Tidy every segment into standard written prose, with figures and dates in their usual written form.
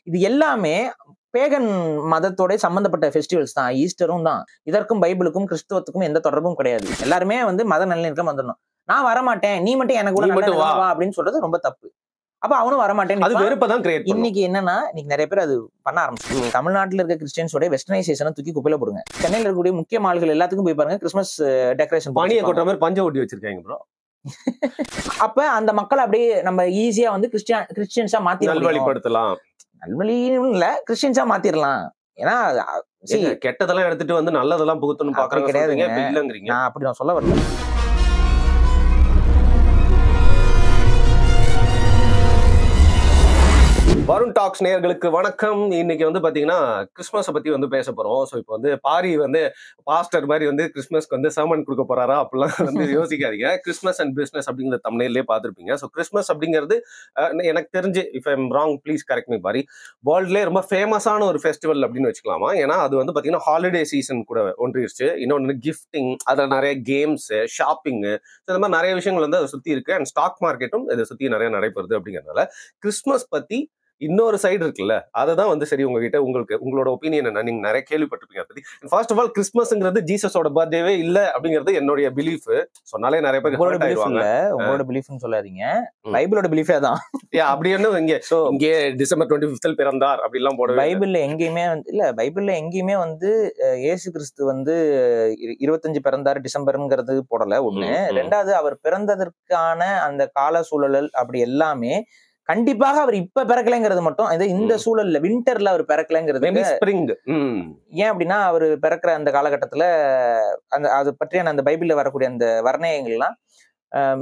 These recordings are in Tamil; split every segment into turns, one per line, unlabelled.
இது எல்லாமே பேகன் மதத்தோட சம்பந்தப்பட்ட ஃபெஸ்டிவல்ஸ் தான், ஈஸ்டரும் தான். இதற்கும் பைபிளுக்கும் கிறிஸ்துவத்துக்கும் எந்த தொடர்பும் கிடையாது. எல்லாருமே வந்து மத நல்லிணக்கம் வந்துடணும். நான் வரமாட்டேன், நீ மட்டும் எனக்கு கூட வா அப்படின்னு சொல்றது ரொம்ப தப்பு. அப்ப அவனும் வரமாட்டேன். இன்னைக்கு என்னன்னா, இன்னைக்கு நிறைய பேர் அது பண்ண ஆரம்பிச்சு. தமிழ்நாட்டில் இருக்க கிறிஸ்டியன்ஸோட வெஸ்டர்னைசேஷனை தூக்கி குப்பையில போடுங்க. சென்னையில் இருக்கக்கூடிய முக்கிய மால்கள் எல்லாத்துக்கும் போய் பாருங்க, கிறிஸ்மஸ் டெக்கரேஷன்
பனியை கொட்டுற மாதிரி பஞ்ச ஒட்டி வச்சிருக்காங்க ப்ரோ.
அப்ப அந்த மக்கள் அப்படியே நம்ம ஈஸியா வந்து கிறிஸ்டியன்ஸா மாத்தி
நல்வழிப்படுத்தலாம்.
நல்வழியும் இல்ல, கிறிஸ்டியன்ஸா மாத்திரலாம். ஏன்னா
கெட்டதெல்லாம் எடுத்துட்டு வந்து நல்லதெல்லாம் புகுத்தணும் பாக்குறது கிடையாதுங்க.
நான் அப்படி நான் சொல்ல வரல.
வருண் டாக்ஸ் நேயர்களுக்கு வணக்கம். இன்னைக்கு வந்து பாத்தீங்கன்னா கிறிஸ்மஸை பத்தி வந்து பேச போறோம். ஸோ இப்போ வந்து பாரி வந்து பாஸ்டர் மாதிரி வந்து கிறிஸ்மஸ்க்கு வந்து சர்மன் கொடுக்க போறாரா அப்படிலாம் வந்து யோசிக்காதீங்க. கிறிஸ்மஸ் அண்ட் பிஸ்னஸ் அப்படிங்கிற தம்ப்நெயிலே பார்த்துருப்பீங்க. ஸோ கிறிஸ்மஸ் அப்படிங்கிறது எனக்கு தெரிஞ்சு, if I am wrong please correct me Paari, வேர்ல்ட்லேயே ரொம்ப ஃபேமஸான ஒரு ஃபெஸ்டிவல் அப்படின்னு வச்சுக்கலாமா. ஏன்னா அது வந்து பாத்தீங்கன்னா ஹாலிடே சீசன் கூட ஒன்றிடுச்சு. இன்னொன்று கிஃப்டிங், அதில் நிறைய கேம்ஸு, ஷாப்பிங்கு, ஸோ இந்த மாதிரி நிறைய விஷயங்கள் வந்து அதை சுற்றி இருக்கு. அண்ட் ஸ்டாக் மார்க்கெட்டும் இதை சுற்றி நிறைய நடைபெறுது. அப்படிங்கிறதுனால கிறிஸ்மஸ் பத்தி இன்னொரு சைடு இருக்குல்ல, அதுதான் வந்து சரி உங்ககிட்ட உங்களோட ஒப்பீனியன் என்ன, நீங்க நிறைய கேள்விப்பட்டிருப்பீங்க பத்தி. ஃபர்ஸ்ட் ஆஃப் ஆல் கிறிஸ்மஸ்ங்கிறது ஜீசஸோட பர்த்டேவே இல்ல அப்படிங்கிறது என்னுடைய பிலீஃப். சொன்னாலே நிறைய பேர்
உங்களோட பிலீஃப்னு சொல்லாதீங்க, பைபிளோட பிலீஃபே தான்.
அப்படி என்ன இங்கே டிசம்பர் 25 பிறந்தார் அப்படி எல்லாம் போட
பைபிள்ல எங்கேயுமே இல்ல. பைபிள்ல எங்கேயுமே வந்து இயேசு கிறிஸ்து வந்து 25 பிறந்தார் டிசம்பர்ங்கிறது போடல. ஒண்ணு. ரெண்டாவது, அவர் பிறந்ததற்கான அந்த கால சூழல் அப்படி எல்லாமே கண்டிப்பாக அவர் இப்ப பிறக்கலைங்கிறது மட்டும், இந்த சூழல்ல விண்டர்ல அவர் பிறக்கலைங்கிறது. ஏன் அப்படின்னா, அவர் பிறக்கிற அந்த காலகட்டத்துல அந்த அது பற்றியான அந்த பைபிள்ல வரக்கூடிய அந்த வர்ணயங்கள்லாம்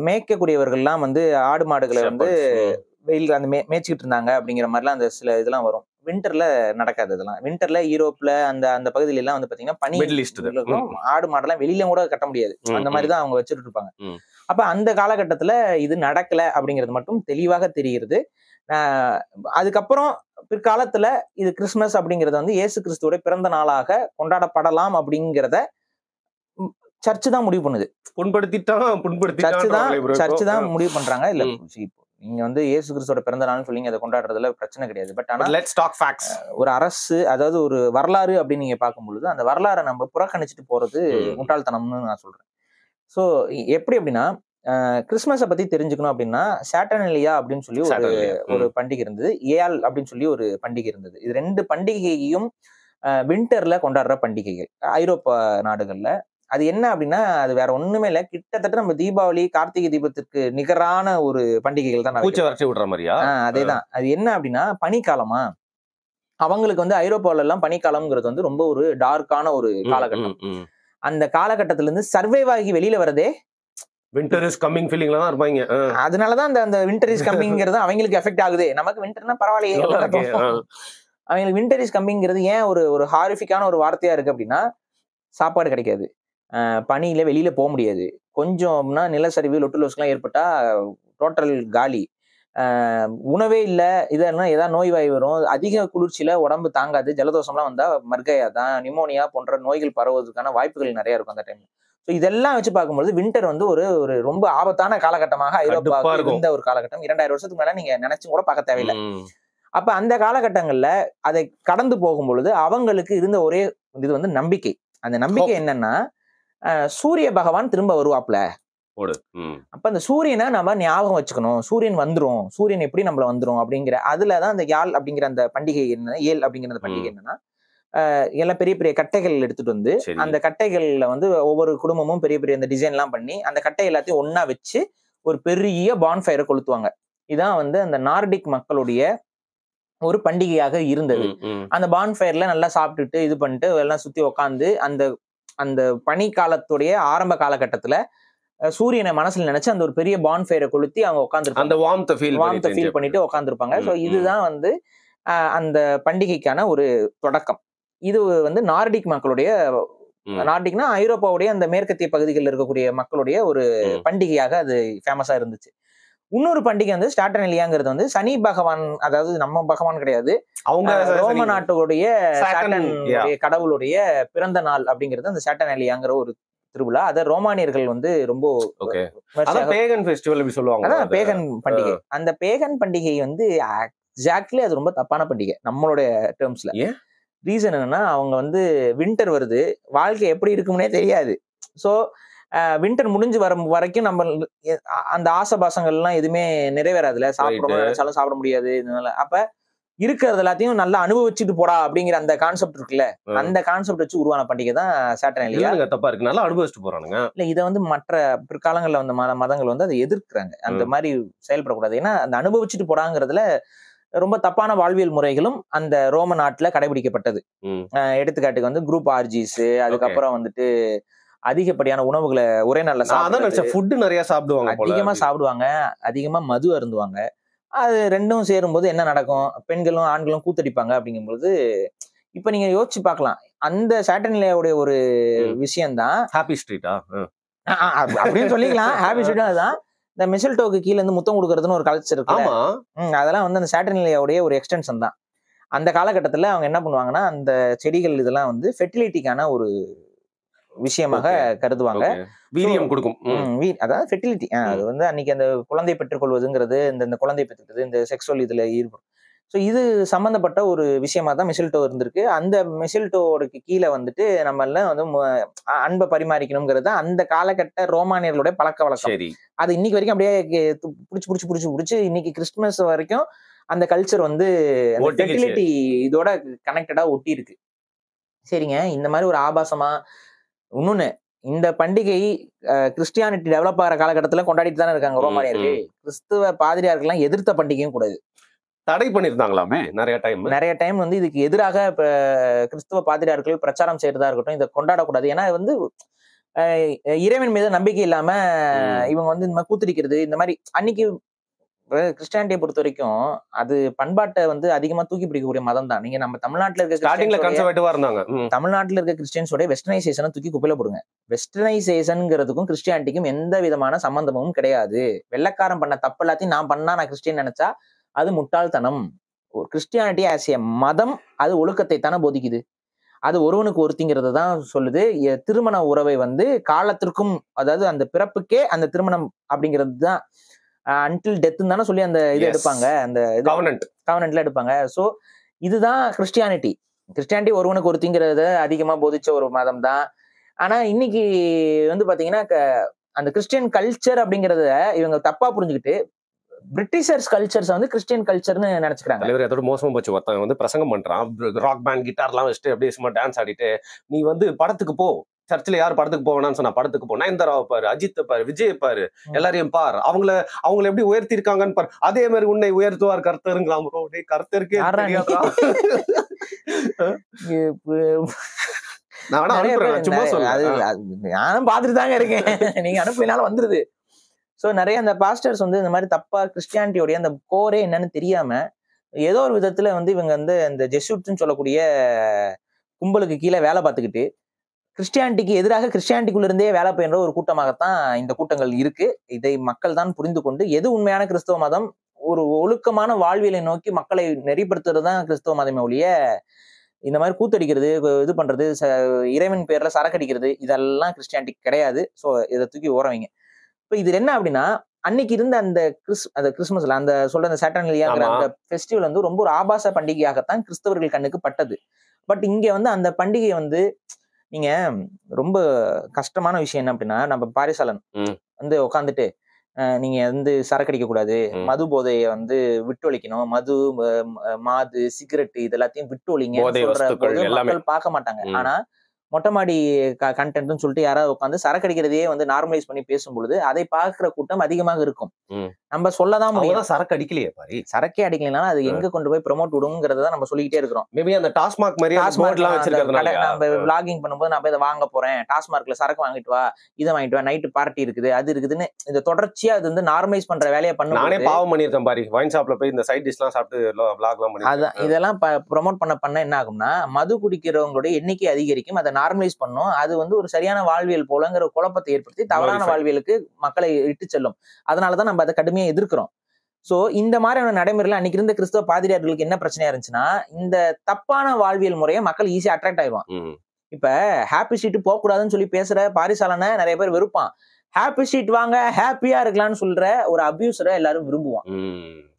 மேய்க்கக்கூடியவர்கள்லாம் வந்து ஆடு மாடுகளை வந்து வெயில் அந்த மேய்ச்சிக்கிட்டு இருந்தாங்க அப்படிங்கிற மாதிரிலாம் அந்த சில இதெல்லாம் வரும். விண்டர்ல நடக்காது. இதெல்லாம் விண்டர்ல யூரோப்ல அந்த அந்த பகுதியில எல்லாம் வந்து பாத்தீங்கன்னா பனி, ஆடு மாடெல்லாம் வெளியில கூட கட்ட முடியாது. அந்த மாதிரிதான் அவங்க வச்சுட்டு இருப்பாங்க. அப்ப அந்த காலகட்டத்துல இது நடக்கல அப்படிங்கிறது மட்டும் தெளிவாக தெரிகிறது. அதுக்கப்புறம் பிற்காலத்துல இது கிறிஸ்துமஸ் அப்படிங்கறது வந்து இயேசு கிறிஸ்துவோட பிறந்த நாளாக கொண்டாடப்படலாம் அப்படிங்கிறத சர்ச்சு தான் முடிவு பண்ணுது. சர்ச்சு தான் முடிவு பண்றாங்க. இல்ல, நீங்க வந்து இயேசு கிறிஸ்துவோட பிறந்த நாள்னு சொல்லி அதை கொண்டாடுறதுல பிரச்சனை கிடையாது. பட் ஆனா ஒரு அரசு, அதாவது ஒரு வரலாறு அப்படின்னு நீங்க பார்க்கும் பொழுது அந்த வரலாறை நம்ம புறக்கணிச்சுட்டு போறது முட்டாள்தனம்னு நான் சொல்றேன். ஸோ எப்படி அப்படின்னா, கிறிஸ்மஸை பத்தி தெரிஞ்சுக்கணும் அப்படின்னா, சாட்டர்னலியா அப்படின்னு சொல்லி ஒரு பண்டிகை இருந்தது, ஏஆல் அப்படின்னு சொல்லி ஒரு பண்டிகை இருந்தது. இது ரெண்டு பண்டிகையையும் விண்டர்ல கொண்டாடுற பண்டிகைகள் ஐரோப்பா நாடுகள்ல. அது என்ன அப்படின்னா, அது வேற ஒண்ணுமே இல்லை, கிட்டத்தட்ட நம்ம தீபாவளி, கார்த்திகை தீபத்துக்கு நிகரான ஒரு பண்டிகைகள் தான்.
விடுற மாதிரியா?
அதேதான். அது என்ன அப்படின்னா, பனிக்காலமா அவங்களுக்கு வந்து ஐரோப்பாவில எல்லாம் பனிக்காலம்ங்கிறது வந்து ரொம்ப ஒரு டார்க்கான ஒரு காலகட்டம். அந்த காலகட்டத்துல இருந்து சர்வைவ் ஆகி வெளியில வரதே
விண்டர் இஸ் கம்மிங் ஃபீலிங்ல தான் இருப்பாங்க.
அதனாலதான் அந்த விண்டர் இஸ் கம்மிங்கிறது அவங்களுக்கு எஃபெக்ட் ஆகுது. நமக்கு விண்டர்னா பரவாயில்லையே, அவங்களுக்கு விண்டர் இஸ் கம்மிங்கிறது ஏன் ஒரு ஹாரிஃபிக்கான ஒரு வார்த்தையா இருக்கு அப்படின்னா, சாப்பாடு கிடைக்காது, பனியில வெளியில போக முடியாது, கொஞ்சம்னா நிலச்சரிவு லொட்டுலோஸ்லாம் ஏற்பட்டா டோட்டல் காலி, உணவே இல்லை, இதெல்லாம் ஏதாவது நோய் வாய் வரும், அதிக குளிர்ச்சியில உடம்பு தாங்காது, ஜலதோஷம்லாம் வந்தா மர்கையா தான், நிமோனியா போன்ற நோய்கள் பரவுவதற்கான வாய்ப்புகள் நிறைய இருக்கும் அந்த டைம்ல. ஸோ இதெல்லாம் வச்சு பார்க்கும்போது விண்டர் வந்து ஒரு ரொம்ப ஆபத்தான காலகட்டமாக ஐரோப்பாவுக்கு இருந்த ஒரு காலகட்டம். 2000 வருஷத்துக்கு மேல நீங்க நினைச்சும் கூட பார்க்க தேவையில்லை. அப்ப அந்த காலகட்டங்கள்ல அதை கடந்து போகும் பொழுது அவங்களுக்கு இருந்த ஒரே இது வந்து நம்பிக்கை. அந்த நம்பிக்கை என்னன்னா, சூரிய பகவான் திரும்ப வருவாப்ல. அப்ப அந்த சூரியனை நம்ம ஞாபகம் வச்சுக்கணும், சூரியன் வந்துரும், சூரியன் எப்படி நம்மள வந்துரும் அப்படிங்கிற அதுலதான் அந்த யாழ் அப்படிங்கிற அந்த பண்டிகை என்ன, ஏல் அப்படிங்கிற அந்த பண்டிகை என்னன்னா, எல்லாம் பெரிய பெரிய கட்டைகள் எடுத்துட்டு வந்து அந்த கட்டைகள்ல வந்து ஒவ்வொரு குடும்பமும் பெரிய பெரிய அந்த டிசைன் எல்லாம் பண்ணி அந்த கட்டை எல்லாத்தையும் ஒன்னா வச்சு ஒரு பெரிய பான்ஃபயரை கொளுத்துவாங்க. இதான் வந்து அந்த நார்டிக் மக்களுடைய ஒரு பண்டிகையாக இருந்தது. அந்த பான்ஃபயர்ல நல்லா சாப்பிட்டுட்டு இது பண்ணிட்டு எல்லாம் சுத்தி உக்காந்து அந்த அந்த பனி காலத்துடைய ஆரம்ப காலகட்டத்துல சூரியனை மனசுல நினைச்சு அந்த ஒரு பெரிய பான்ஃபயரை கொளுத்தி அவங்க உட்காந்துருப்பாங்க, அந்த வார்ம்த்தை ஃபீல் பண்ணிட்டு உட்காந்துருப்பாங்க. ஸோ இதுதான் வந்து அந்த பண்டிகைக்கான ஒரு தொடக்கம். இது வந்து நார்டிக் மக்களுடைய, நார்டிக்னா ஐரோப்பாவுடைய அந்த மேற்கத்திய பகுதிகளில் இருக்கக்கூடிய மக்களுடைய ஒரு பண்டிகையாக அது ஃபேமஸா இருந்துச்சு. இன்னொரு பண்டிகை வந்து சாட்டர்னலியாங்கிறது வந்து சனி பகவான், அதாவது நம்ம பகவான் கிடையாது, அவங்க ரோம நாட்டுடைய கடவுளுடைய பிறந்த நாள் அப்படிங்கிறது அந்த சாட்டர்னலியாங்கிற ஒரு திருவிழா. அத ரோமானியர்கள் வந்து ரொம்ப
பேகன் ஃபெஸ்டிவல் சொல்லுவாங்க.
அதான் பேகன் பண்டிகை. அந்த பேகன் பண்டிகை வந்து எக்ஸாக்ட்லி அது ரொம்ப தப்பான பண்டிகை நம்மளுடைய டேர்ம்ஸ்ல. ரீசன் என்னன்னா, அவங்க வந்து வின்டர் வருது, வாழ்க்கை எப்படி இருக்கும்னே தெரியாது. ஸோ வின்டர் முடிஞ்சு வர வரைக்கும் நம்ம அந்த ஆசபாசங்கள்லாம் எதுவுமே நிறைவேறாதுல. சாப்பிடணும்னு நினைச்சாலும் சாப்பிட முடியாது. இதனால அப்ப இருக்கிறது எல்லாத்தையும் நல்லா அனுபவிச்சுட்டு போடா அப்படிங்கிற அந்த கான்செப்ட் இருக்குல்ல, அந்த கான்செப்ட் வச்சு உருவான பண்டிகை தான் சாட்டர்னேலியா.
தப்பா இருக்கு, நல்லா அனுபவிச்சுட்டு போறானுங்க.
இல்ல, இதை வந்து மற்ற பிற்காலங்கள்ல வந்த மதங்கள் வந்து அதை எதிர்க்கிறாங்க. அந்த மாதிரி செயல்படக்கூடாது. ஏன்னா அந்த அனுபவிச்சுட்டு போடாங்கிறதுல ரொம்ப தப்பான வாழ்வியல் முறைகளும் அந்த ரோம நாட்டுல கடைபிடிக்கப்பட்டது. எடுத்துக்காட்டுக்கு வந்து குரூப் ஆர்ஜிஸ், அதுக்கப்புறம் வந்துட்டு அதிகப்படியான உணவுகளை ஒரே நாள்ல
ஃபுட் நிறைய சாப்பிடுவாங்க,
அதிகமா சாப்பிடுவாங்க, அதிகமா மது அருந்துவாங்க. அது ரெண்டும் சேரும்போது என்ன நடக்கும், பெண்களும் ஆண்களும் கூத்தடிப்பாங்க. அப்படிங்கும்போது இப்ப நீங்க யோசிச்சு பார்க்கலாம், அந்த சாட்டர்டேலியாவுடைய ஒரு விஷயம்தான்
ஹாப்பி ஸ்ட்ரீட்டா
அப்படின்னு சொல்லிக்கலாம். ஹாப்பி ஸ்ட்ரீட் அதுதான். இந்த மிசல்டோக்கு கீழே இருந்து முத்தம் கொடுக்கறதுன்னு ஒரு கல்ச்சர் இருக்கு. அதெல்லாம் வந்து அந்த சாட்டர்டேலியாவுடைய ஒரு எக்ஸ்டென்ஷன் தான். அந்த காலகட்டத்துல அவங்க என்ன பண்ணுவாங்கன்னா, அந்த செடிகள் இதெல்லாம் வந்து ஃபெர்டிலிட்டிக்கான ஒரு விஷயமாக கருதுவாங்க.
வீரியம் கொடுக்கும்.
அதாவது ஃபெர்டிலிட்டி, அது வந்து அன்னைக்கு அந்த குழந்தை பெற்றுக்கொள்வதுங்கிறது, இந்த குழந்தை பெற்றுக்கிறது, இந்த செக்ஸுவல் இதுல ஈடுபடும். ஸோ இது சம்பந்தப்பட்ட ஒரு விஷயமா தான் மிசல்டோ இருந்திருக்கு. அந்த மிசல்டோவுக்கு கீழே வந்துட்டு நம்ம எல்லாம் வந்து அன்பை பரிமாறிக்கணுங்கிறது அந்த காலகட்ட ரோமானியர்களுடைய பழக்க வழக்கம். அது இன்னைக்கு வரைக்கும் அப்படியே புடிச்சு இன்னைக்கு கிறிஸ்துமஸ் வரைக்கும் அந்த கல்ச்சர் வந்து ஃபெர்டிலிட்டி இதோட கனெக்டடா ஒட்டி இருக்கு. சரிங்க, இந்த மாதிரி ஒரு ஆபாசமா இன்னொன்னு, இந்த பண்டிகை கிறிஸ்டியானிட்டி டெவலப் ஆகிற காலகட்டத்துல கொண்டாடிட்டு தானே இருக்காங்க ரோமானியர்கள். கிறிஸ்துவ பாதிரியார்கள்லாம் எதிர்த்த பண்டிகையும் கூடாது,
தடை பண்ணிருந்தாங்களாமே நிறைய டைம்
வந்து இதுக்கு எதிராக இப்ப கிறிஸ்துவ பாதிரியார்கள் பிரச்சாரம் செய்யறதா இருக்கட்டும், இதை கொண்டாடக்கூடாது. ஏன்னா வந்து இறைவன் மீது நம்பிக்கை இல்லாம இவங்க வந்து இந்த மாதிரி கூத்திரிக்கிறது, இந்த மாதிரி அன்னைக்கு கிறிஸ்டியானிட்டியை பொறுத்த வரைக்கும் அது பண்பாட்டை வந்து அதிகமா தூக்கி பிடிக்கக்கூடிய மதம் தான். நீங்க நம்ம தமிழ்நாட்டுல இருக்க கிறிஸ்டியன்ஸோட வெஸ்டர்னைசேஷனை தூக்கி குப்பையில போடுங்க. வெஸ்டர்னைசேஷன்ங்கிறதுக்கும் கிறிஸ்டியானிட்டிக்கும் எந்த விதமான சம்பந்தமும் கிடையாது. வெள்ளைக்காரன் பண்ண தப்பு எல்லாத்தையும் நான் பண்ணா நான் கிறிஸ்டியன் நினைச்சா அது முட்டாள்தனம். ஒரு கிறிஸ்டியானிட்டி ஆஸ் எ மதம் அது ஒழுக்கத்தை தானே போதிக்குது. அது ஒருவனுக்கு ஒருத்திங்கிறது தான் சொல்லுது. திருமண உறவை வந்து காலத்திற்கும், அதாவது அந்த பிறப்புக்கே அந்த திருமணம் அப்படிங்கிறது தான் அன்டில் டெத்துன்னு தானே சொல்லி அந்த இது எடுப்பாங்க, அந்த கவர்னன்ட்ல எடுப்பாங்க. ஸோ இதுதான் கிறிஸ்டியானிட்டி. ஒருவனுக்கு ஒருத்திங்கிறத அதிகமா போதிச்ச ஒரு மதம் தான். ஆனா இன்னைக்கு வந்து பாத்தீங்கன்னா அந்த கிறிஸ்டியன் கல்ச்சர் அப்படிங்கறத இவங்க தப்பா புரிஞ்சுக்கிட்டு பிரிட்டிஷர்ஸ் கல்ச்சர்ஸ் வந்து கிறிஸ்டியன் கல்ச்சர்னு நினைச்சுக்கிறாங்க.
அதோட மோசமா போச்சு. ஒருத்தன் வந்து பிரசங்கம் பண்றான், ராக் பேண்ட் கிட்டார்லாம் வச்சுட்டு அப்படியே சும்மா டான்ஸ் ஆடிட்டு, நீ வந்து படத்துக்கு போ, சர்ச்சில் யார் படத்துக்கு போவேன்னு சொன்னா படத்துக்கு போ, நயன்தாராவை பாரு, அஜித்தை பாரு, விஜய் பாரு, எல்லாரையும் பார், அவங்கள எப்படி உயர்த்தி இருக்காங்கன்னு பாரு, அதே மாதிரி உன்னை உயர்த்துவார் கர்த்தருங்களாம். கர்த்தருக்கே
நானும் பாத்துட்டு தாங்க இருக்கேன், நீங்க அனுப்பினாலும் வந்துருது. ஸோ நிறைய அந்த பாஸ்டர்ஸ் வந்து இந்த மாதிரி தப்பா கிறிஸ்டியானிட்டியோடைய அந்த கோரே என்னன்னு தெரியாம ஏதோ ஒரு விதத்துல வந்து இவங்க வந்து இந்த ஜெசூட்ஸ்ன்னு சொல்லக்கூடிய கும்பலுக்கு கீழே வேலை பார்த்துக்கிட்டு கிறிஸ்டியானிட்டிக்கு எதிராக கிறிஸ்டியானிட்டிக்குள்ள இருந்தே வேலை பயின்ற ஒரு கூட்டமாகத்தான் இந்த கூட்டங்கள் இருக்கு. இதை மக்கள் தான் புரிந்து கொண்டு எது உண்மையான கிறிஸ்தவ மதம், ஒரு ஒழுக்கமான வாழ்வியலை நோக்கி மக்களை நெறிப்படுத்துறது தான் கிறிஸ்தவ மதமே ஒழிய இந்த மாதிரி கூத்தடிக்கிறது, இது பண்றது, இறைவன் பேர்ல சரக்கடிக்கிறது, இதெல்லாம் கிறிஸ்டியானிட்டி கிடையாது. ஸோ இதை தூக்கி ஓரவைங்க. இப்போ இது என்ன அப்படின்னா, அன்னைக்கு இருந்த அந்த கிறிஸ்மஸ்ல அந்த சொல்ற அந்த சாட்டர்டேலியாங்கிற அந்த ஃபெஸ்டிவல் வந்து ரொம்ப ஒரு ஆபாச பண்டிகையாகத்தான் கிறிஸ்தவர்கள் கண்ணுக்கு பட்டது. பட் இங்க வந்து அந்த பண்டிகை வந்து நீங்க ரொம்ப கஷ்டமான விஷயம் என்ன அப்படின்னா, நம்ம பாரிசாலன் வந்து உட்காந்துட்டு நீங்க வந்து சரக்கடிக்க கூடாது, மது போதையை வந்து விட்டொழிக்கணும், மது மாது சிகரெட் இது எல்லாத்தையும் விட்டொழிங்க மக்கள் பார்க்க மாட்டாங்க. ஆனா மொட்டை மாடி கண்டென்ட்னு சொல்லிட்டு யாராவது உட்காந்து சரக்கடிக்கிறதையே வந்து நார்மலைஸ் பண்ணி பேசும்பொழுது அதை பார்க்கிற கூட்டம் அதிகமாக இருக்கும். நம்ம சொல்லதான் முடியும்.
சரக்கு அடிக்கலையே பாரு,
சரக்கே அடிக்கலைன்னா அது எங்க கொண்டு போய் ப்ரொமோட் விடுங்கிறத நம்ம சொல்லிக்கிட்டே இருக்கிறோம்.
மேபி அந்த டாஸ்மாக் மாதிரி
நம்ம விளாகிங் பண்ணும்போது நான் இதை வாங்க போறேன், டாஸ்மார்க்ல சரக்கு வாங்கிட்டு வா, இதை வாங்கிட்டு வா, நைட்டு பார்ட்டி இருக்குது, அது இருக்குதுன்னு இந்த தொடர்ச்சியா அது வந்து நார்மலைஸ் பண்ற வேலையை பண்ண.
நானே பாவம் பண்ணியிருக்கேன் பாரு, வைன் ஷாப்ல போய் இந்த சைட் டிஷ்லாம் சாப்பிட்டு விளாக்லாம் பண்ணி.
அதான் இதெல்லாம் ப்ரொமோட் பண்ண என்ன ஆகும்னா, மது குடிக்கிறவங்களுடைய எண்ணிக்கை அதிகரிக்கும், அதை நார்மலைஸ் பண்ணும். அது வந்து ஒரு சரியான வாழ்வியல் போலங்கிற குழப்பத்தை ஏற்படுத்தி தவறான வாழ்வியலுக்கு மக்களை இட்டு செல்லும். அதனாலதான் நம்ம அதை கடுமையா எதிர்க்கிறோம். சோ இந்த மாதிரியான நடைமுறையில அன்னைக்கு இருந்த கிறிஸ்தவ பாதிரியார்களுக்கு என்ன பிரச்சனையா இருந்துச்சுன்னா, இந்த தப்பான வாழ்வியல் முறையை மக்கள் ஈஸியா அட்ராக்ட் ஆயிடுவான். இப்ப ஹாப்பி ஸ்ட்ரீட் போக கூடாதுன்னு சொல்லி பேசுற பாரிசாலனை நிறைய பேர் வெறுப்பான். ஹாப்பி ஸ்ட்ரீட் வாங்க ஹாப்பியா இருக்கலாம்னு சொல்ற ஒரு அபியூசரை எல்லாரும் விரும்புவான்.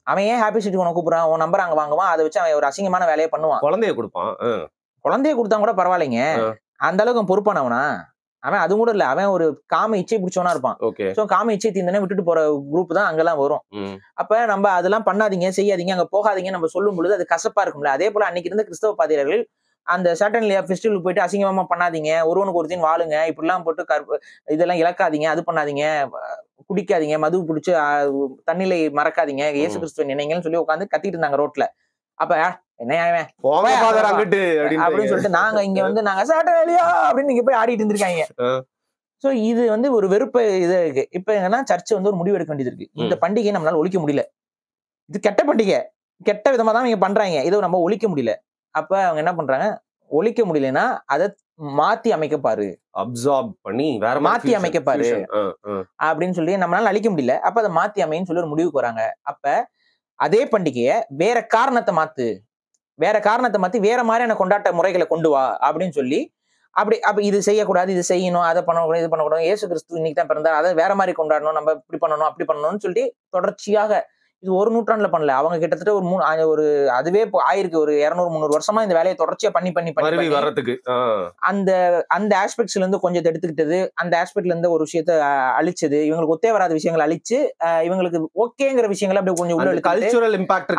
அவன் ஏன் ஹாப்பி சிட்டி உனக்கு கூப்பிடுறான், உன் நம்பர் அங்க வாங்குவான், அதை வச்சு அவன் ஒரு அசிங்கமான வேலையை பண்ணுவான்.
குழந்தைய கொடுப்பான்.
குழந்தைய கொடுத்தா கூட பரவாயில்லைங்க, அந்த அளவுக்கு பொறுப்பானவனா அவன்? அது கூட இல்ல, அவன் ஒரு காம இச்சை பிடிச்சவனா இருப்பான். சோ காம இச்சை தீர்ந்தனே விட்டுட்டு போற குரூப் தான் அங்கெல்லாம் வரும். அப்ப நம்ம அதெல்லாம் பண்ணாதீங்க, செய்யாதீங்க, அங்க போகாதீங்க நம்ம சொல்லும் பொழுது அது கசப்பா இருக்கும்ல. அதே போல அன்னைக்கு இருந்த கிறிஸ்தவ பாதிரியார்கள் அந்த சாட்டர்டே ஃபெஸ்டிவல் போயிட்டு அசிங்கமா பண்ணாதீங்க, ஒருவனுக்கு ஒருத்தின் வாழுங்க, இப்படிலாம் போட்டு இதெல்லாம் இழக்காதீங்க, அது பண்ணாதீங்க, குடிக்காதீங்க, மது பிடிச்சு தண்ணிலை மறக்காதீங்க, இயேசு கிறிஸ்துவ நினைங்கன்னு சொல்லி உட்காந்து கத்திட்டு இருந்தாங்க ரோட்ல. அப்ப என்ன அப்படின்னு சொல்லிட்டு நாங்க இங்க வந்து நாங்க சாட்டர்டேலியா அப்படின்னு நீங்க போய் ஆடிட்டு இருந்திருக்காங்க. சோ இது வந்து ஒரு வெறுப்பு இது இருக்கு. இப்ப என்னன்னா சர்ச் வந்து ஒரு முடிவு எடுக்க வேண்டியது இருக்கு. இந்த பண்டிகையை நம்மளால ஒழிக்க முடியல, இது கெட்ட பண்டிகை, கெட்ட விதமா தான் இவங்க பண்றாங்க, இதை நம்ம ஒழிக்க முடியல. அப்ப அவங்க என்ன பண்றாங்க, ஒழிக்க முடியலன்னா அதை மாத்தி அமைக்கப்பாரு,
அப்சார்ப் பண்ணி வேற
மாத்தி அமைக்கப்பாரு அப்படின்னு சொல்லி நம்மளால அழிக்க முடியல. அப்ப அதை மாத்தி அமைன்னு சொல்லி ஒரு முடிவுக்கு வராங்க. அப்ப அதே பண்டிகையை வேற காரணத்தை மாத்தி வேற மாதிரியான கொண்டாட்ட முறைகளை கொண்டு வா அப்படின்னு சொல்லி அப்ப இது செய்யக்கூடாது, இது செய்யணும், அதை பண்ணக்கூடாது, இது பண்ணக்கூடாது, இயேசு கிறிஸ்து இன்னைக்கு தான் பிறந்தார், அதை வேற மாதிரி கொண்டாடணும், நம்ம இப்படி பண்ணணும் அப்படி பண்ணணும்னு சொல்லி தொடர்ச்சியாக இது ஒரு நூற்றாண்டுல பண்ணல. அவங்க கிட்டத்தட்ட ஒரு அதுவே ஆயிருக்கு, ஒரு 200-300 வருஷமா இந்த வேலையை தொடர்ச்சியா பண்ணி
வரதுக்கு
அந்த ஆஸ்பெக்ட்ஸ்ல இருந்து கொஞ்சம் எடுத்துக்கிட்டது, அந்த ஆஸ்பெக்ட்ல இருந்து ஒரு விஷயத்த அழிச்சது, இவங்களுக்கு ஒத்தே வராத விஷயங்களை அழிச்சு இவங்களுக்கு ஓகேங்கிற விஷயங்களை அப்படியே கொஞ்சம் உள்ள
கல்ச்சுரல் இம்பாக்ட்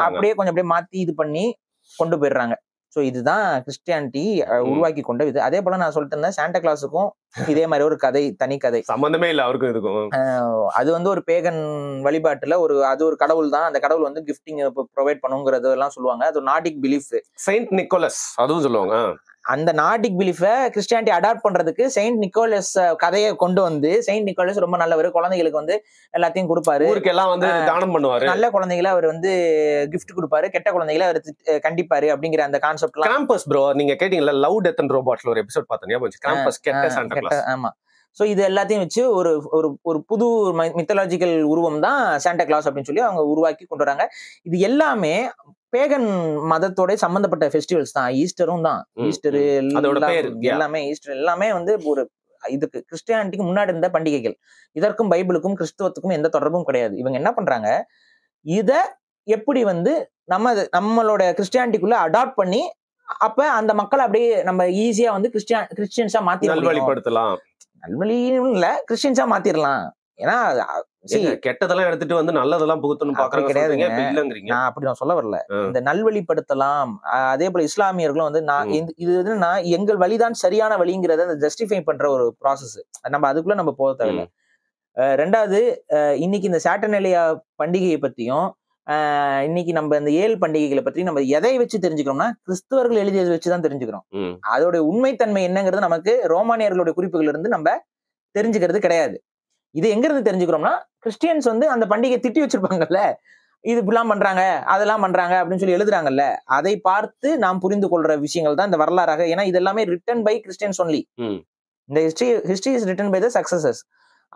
அப்படியே கொஞ்சம் அப்படியே மாத்தி இது பண்ணி கொண்டு போயிடுறாங்க. சோ இதுதான் கிறிஸ்டியானிட்டி உருவாக்கி கொண்ட இது. அதே போல நான் சொல்லிட்டு இருந்தேன், சாண்டா கிளாஸுக்கும் இதே மாதிரி ஒரு கதை, தனி கதை,
சம்பந்தமே இல்ல அவருக்கும் இதுக்கும்.
அது வந்து ஒரு பேகன் வழிபாட்டுல அது ஒரு கடவுள் தான், அந்த கடவுள் வந்து கிஃப்டிங் ப்ரொவைட் பண்ணுங்கிறது எல்லாம் சொல்லுவாங்க. அது ஒரு நார்டிக் பிலீஃப்,
செயின்ட் நிக்கோலஸ் அதுவும் சொல்லுவாங்க.
அந்த நார்டிக் பிலீஃபை கிறிஸ்டியானிட்டி அடாப்ட் பண்றதுக்கு செயின்ட் நிக்கோலஸ் கதையை கொண்டு வந்து, செயின்ட் நிக்கோலஸ் ரொம்ப நல்லவர், குழந்தைகளுக்கு வந்து எல்லாத்தையும் கொடுப்பாரு,
ஊருக்கெல்லாம் வந்து தானம் பண்ணுவாரு,
நல்ல குழந்தைகளை அவர் வந்து கிஃப்ட் கொடுப்பாரு, கெட்ட குழந்தைகளை அவர் கண்டிப்பாரு அப்படிங்கிற அந்த கான்செப்ட்.
கிராம்பஸ் ப்ரோ, நீங்க கேட்டீங்கல்ல லவ் டெத் அண்ட் ரோபோட்ஸ்ல ஒரு எபிசோட் பார்த்தீங்க, கிராம்பஸ் கெட்ட சாண்டா கிளாஸ்.
ஆமா. சோ இது எல்லாத்தையும் வச்சு ஒரு புது மித்தாலஜிக்கல் உருவம் தான் சாண்டா கிளாஸ் அப்படின்னு சொல்லி அவங்க உருவாக்கி கொண்டு வராங்க. இது எல்லாமே பேகன் மதத்தோட சம்பந்தப்பட்ட ஃபெஸ்டிவல்ஸ் தான். ஈஸ்டரும் தான், ஈஸ்டர் எல்லாமே, ஈஸ்டர் எல்லாமே வந்து ஒரு இதுக்கு கிறிஸ்டியானிட்டிக்கு முன்னாடி இருந்த பண்டிகைகள். இதற்கும் பைபிளுக்கும் கிறிஸ்துவத்துக்கும் எந்த தொடர்பும் கிடையாது. இவங்க என்ன பண்றாங்க, இத எப்படி வந்து நம்மளோட கிறிஸ்டியானிட்டிக்குள்ள அடாப்ட் பண்ணி அப்ப அந்த மக்களை அப்படியே நம்ம ஈஸியா வந்து கிறிஸ்டியன்ஸா மாத்தி
நல்வழிப்படுத்தலாம்.
நல்வழியும் இல்ல, கிறிஸ்டியன்ஸா மாத்திரலாம். ஏன்னா
கெட்டதெல்லாம் எடுத்துட்டு வந்து நல்லதெல்லாம் புகுத்தணும் பாக்குறது கிடையாதுங்க.
நான் அப்படி நான் சொல்ல வரல, இந்த நல்வழிப்படுத்தலாம். அதே போல இஸ்லாமியர்களும் வந்து இது என்னன்னா எங்கள் வழிதான் சரியான வழிங்கிறத ஜஸ்டிஃபை பண்ற ஒரு ப்ராசஸ். நம்ம அதுக்குள்ள நம்ம போக தேவையில்லை. ரெண்டாவது, இன்னைக்கு இந்த சாட்டர்டேலியா பண்டிகையை பத்தியும் இன்னைக்கு நம்ம இந்த 7 பண்டிகைகளை பற்றி நம்ம எதை வச்சு தெரிஞ்சுக்கிறோம்னா, கிறிஸ்தவர்கள் எழுதியதை வச்சுதான் தெரிஞ்சுக்கிறோம். அதோட உண்மைத்தன்மை என்னங்கிறது நமக்கு ரோமானியர்களுடைய குறிப்புகள் இருந்து நம்ம தெரிஞ்சுக்கிறது கிடையாது. இது எங்க இருந்து தெரிஞ்சுக்கிறோம்னா, கிறிஸ்டியன்ஸ் வந்து அந்த பண்டிகை திட்டி வச்சிருப்பாங்கல்ல, இது இப்படிலாம் பண்றாங்க அதெல்லாம் பண்றாங்க அப்படின்னு சொல்லி எழுதுறாங்கல்ல, அதை பார்த்து நாம் புரிந்து கொள்ற விஷயங்கள் தான் இந்த வரலாறாக. ஏன்னா இது எல்லாமே ரிட்டன் பை கிறிஸ்டியன்ஸ் ஒன்லி. இந்த history is written by the successors.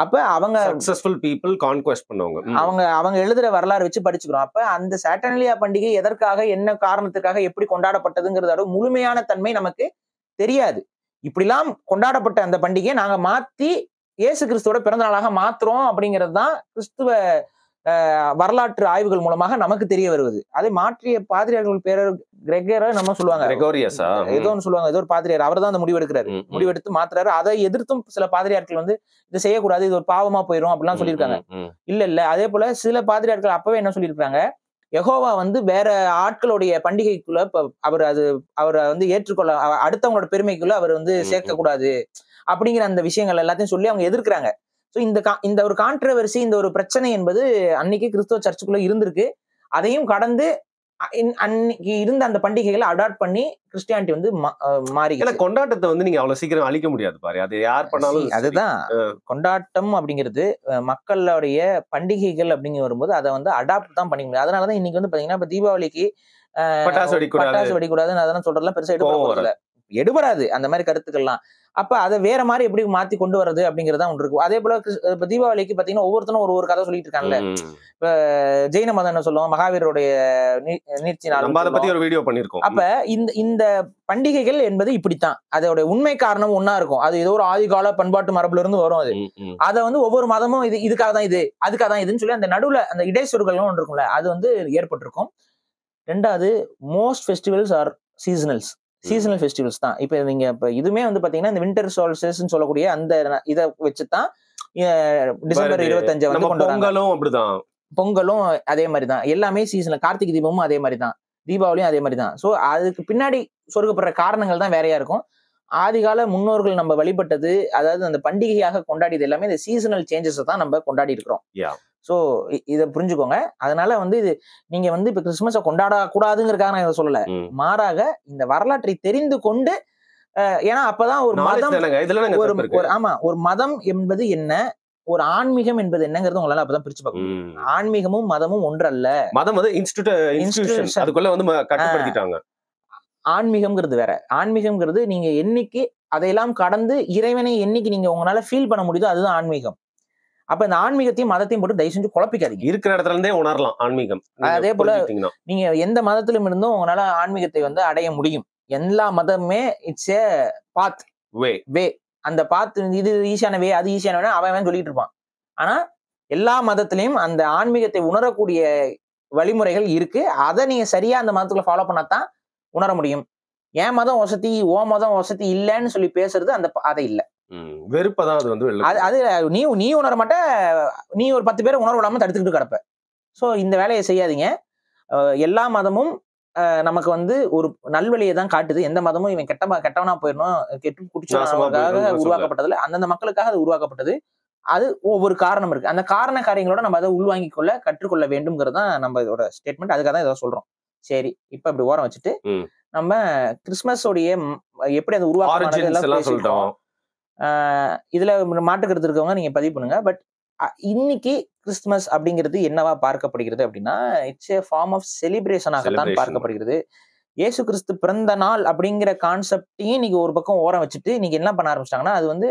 அப்ப அவங்க
சக்சஸ்ஃபுல் பீப்புள் கான்குவெஸ்ட் பண்ணுவாங்க.
அவங்க எழுதுற வரலாறு வச்சு படிச்சுக்கிறோம். அப்ப அந்த சாட்டர்டேலியா பண்டிகை எதற்காக, என்ன காரணத்துக்காக, எப்படி கொண்டாடப்பட்டதுங்கிறதோட முழுமையான தன்மை நமக்கு தெரியாது. இப்படிலாம் கொண்டாடப்பட்ட அந்த பண்டிகையை நாங்க மாத்தி இயேசு கிறிஸ்துவோட பிறந்த நாளாக மாத்துறோம் அப்படிங்கிறது தான் கிறிஸ்துவ வரலாற்று ஆய்வுகள் மூலமாக நமக்கு தெரிய வருவது. அதை மாற்றிய பாதிரியார்கள் பேர் கிரெகரா நம்ம சொல்லுவாங்க, ஏதோ ஒன்று சொல்லுவாங்க, ஏதோ ஒரு பாதிரியார், அவர் தான் அந்த முடிவெடுக்கிறாரு, முடிவெடுத்து மாத்துறாரு. அதை எதிர்த்தும் சில பாதிரியார்கள் வந்து இது செய்யக்கூடாது, இது ஒரு பாவமா போயிடும் அப்படிலாம் சொல்லியிருக்காங்க. இல்ல அதே போல சில பாதிரியார்கள் அப்பவே என்ன சொல்லியிருக்காங்க, யெகோவா வந்து வேற ஆட்களுடைய பண்டிகைக்குள்ள அவர் வந்து ஏற்றுக்கொள்ள, அடுத்தவங்களோட பெருமைக்குள்ள அவர் வந்து சேர்க்க கூடாது அப்படிங்கிற அந்த விஷயங்கள் எல்லாத்தையும் சொல்லி அவங்க எதிர்க்கிறாங்க. ஸோ இந்த ஒரு கான்ட்ரவர்சி, இந்த ஒரு பிரச்சனை என்பது அன்னைக்கு கிறிஸ்துவ சர்ச்சுக்குள்ள இருந்திருக்கு. அதையும் கடந்து அன்னைக்கு இருந்த அந்த பண்டிகைகளை அடாப்ட் பண்ணி கிறிஸ்டியானிட்டி வந்து மாறி.
கொண்டாட்டத்தை வந்து நீங்க அவ்வளவு சீக்கிரம் அழிக்க முடியாது பாரு, அது யார் பண்ணாலும்.
அதுதான் கொண்டாட்டம் அப்படிங்கிறது, மக்களுடைய பண்டிகைகள் அப்படிங்கிற வரும்போது அதை வந்து அடாப்ட் தான் பண்ணிக்க முடியும். அதனாலதான் இன்னைக்கு வந்து பாத்தீங்கன்னா, இப்ப தீபாவளிக்கு பட்டாசு வெடிக்கூடாதுன்னு அதெல்லாம் சொல்றதுலாம் பெருசா எடுக்க. எடுபடாது அந்த மாதிரி கருத்துக்கள்லாம். அப்ப அதை வேற மாதிரி எப்படி மாத்தி கொண்டு வர்றது அப்படிங்கறதா ஒன்று இருக்கும். அதே போல இப்ப தீபாவளிக்கு பாத்தீங்கன்னா ஒவ்வொருத்தரும் ஒரு கதை சொல்லிட்டு இருக்காங்கல்ல. இப்ப ஜெயின மதம் என்ன சொல்லுவோம், மகாவீரருடைய நீட்சி நாள்,
நம்ம அதை பத்தி ஒரு வீடியோ பண்ணிருக்கோம்.
அப்ப இந்த பண்டிகைகள் என்பது இப்படித்தான், அதோட உண்மை காரணம் ஒன்னா இருக்கும். அது ஏதோ ஒரு ஆதிகால பண்பாட்டு மரபுல இருந்து வரும். அதை வந்து ஒவ்வொரு மதமும் இதுக்காக தான், இது அதுக்காக தான் இதுன்னு சொல்லி அந்த நடுவுல அந்த இடைச்சொற்கள் ஒன்று இருக்கும்ல, அது வந்து ஏற்பட்டிருக்கும். ரெண்டாவது, most festivals R seasonal festivals தான். இப்ப நீங்க இப்ப இதுமே வந்து பாத்தீங்கன்னா இந்த வின்டர் சால்ஸ்டிஸ் சொல்லக்கூடிய அந்த இதை வச்சுதான் டிசம்பர் 25 வந்து கொண்டு வராங்க. பொங்கலும் அதே மாதிரிதான், எல்லாமே சீசனல். கார்த்திகை தீபமும் அதே மாதிரிதான், தீபாவளியும் அதே மாதிரிதான். சோ அதுக்கு பின்னாடி சொருகப்படுற காரணங்கள் தான் வேறையா இருக்கும். ஆதிகால முன்னோர்கள் நம்ம வழிபட்டது, அதாவது அந்த பண்டிகையாக கொண்டாடியது எல்லாமே இந்த சீசனல் சேஞ்சஸ் தான் நம்ம கொண்டாடி இருக்கிறோம். சோ இதை புரிஞ்சுக்கோங்க. அதனால வந்து இது நீங்க வந்து இப்ப கிறிஸ்துமஸை கொண்டாட கூடாதுங்கிறதுக்காக நான் இதை சொல்லல. மாறாக இந்த வரலாற்றை தெரிந்து கொண்டு, ஏன்னா அப்பதான் ஒரு மதம், ஒரு மதம் என்பது என்ன, ஒரு ஆன்மீகம் என்பது என்னங்கிறது உங்களால அப்பதான் பிரிச்சு பார்க்கணும். ஆன்மீகமும் மதமும் ஒன்றல்ல.
மதம் வந்து இன்ஸ்டிடியூஷன், அதுக்குள்ள வந்து கட்டுப்படுத்திட்டாங்க.
ஆன்மீகம்ங்கிறது வேற. ஆன்மீகம்ங்கிறது நீங்க என்னைக்கு அதையெல்லாம் கடந்து இறைவனை என்னைக்கு நீங்க உங்களால ஃபீல் பண்ண முடியுதோ அதுதான் ஆன்மீகம். அப்ப இந்த ஆன்மீகத்தையும் மதத்தையும் போட்டு தயவு செஞ்சு குழப்பிக்காதீங்க.
இருக்கிற இடத்துல இருந்தே உணரலாம் ஆன்மீகம்.
அதே போல நீங்க எந்த மதத்திலும் இருந்தும் உங்களால ஆன்மீகத்தை வந்து அடைய முடியும். எல்லா மதமுமே இட்ஸ் ஏ பாத், வே. அந்த பாத், இது ஈஸியான வே, அது ஈஸியான வே அவன் சொல்லிட்டு இருப்பான். ஆனா எல்லா மதத்திலையும் அந்த ஆன்மீகத்தை உணரக்கூடிய வழிமுறைகள் இருக்கு. அதை நீங்க சரியா அந்த மதத்துக்குள்ள ஃபாலோ பண்ணாதான் உணர முடியும். என் மதம் வசதி, ஓ மதம் வசதி இல்லைன்னு சொல்லி பேசுறது அந்த அதை இல்லை,
வெறுப்பதான். அது வந்து
அது நீ உணர மாட்ட, நீ ஒரு 10 பேரை உணர்வு இல்லாம தடுத்துக்கிட்டு கிடப்ப. சோ இந்த வேலையை செய்யாதீங்க. எல்லா மதமும் நமக்கு வந்து ஒரு நல்வழியை தான் காட்டுது. எந்த மதமும் இவன் கெட்டவனா போயிடணும், கெட்டு குடிச்சவனாக உருவாக்கப்பட்டதுல அந்தந்த மக்களுக்காக அது உருவாக்கப்பட்டது. அது ஒவ்வொரு காரணம் இருக்கு. அந்த காரண காரியங்களோட நம்ம அதை உள்வாங்கிக் கொள்ள கற்றுக்கொள்ள வேண்டும்ங்கிறது தான் நம்ம இதோட ஸ்டேட்மெண்ட். அதுக்காக தான் இதை சொல்றோம். சரி, இப்ப அப்படி ஓரம் வச்சுட்டு நம்ம கிறிஸ்துமஸோடைய எப்படி அது உருவாக்கம் சொல்லிட்டோம். இதுல மாற்று கருத்து இருக்கவங்க நீங்க பதிவு பண்ணுங்க. பட் இன்னைக்கு கிறிஸ்துமஸ் அப்படிங்கிறது என்னவா பார்க்கப்படுகிறது அப்படின்னா, இட்ஸ் ஏ ஃபார்ம் ஆஃப் செலிப்ரேஷனாக தான் பார்க்கப்படுகிறது. இயேசு கிறிஸ்து பிறந்த நாள் அப்படிங்கிற கான்செப்டையும் இன்னைக்கு ஒரு பக்கம் ஓரம் வச்சுட்டு இன்னைக்கு என்ன பண்ண ஆரம்பிச்சிட்டாங்கன்னா, அது வந்து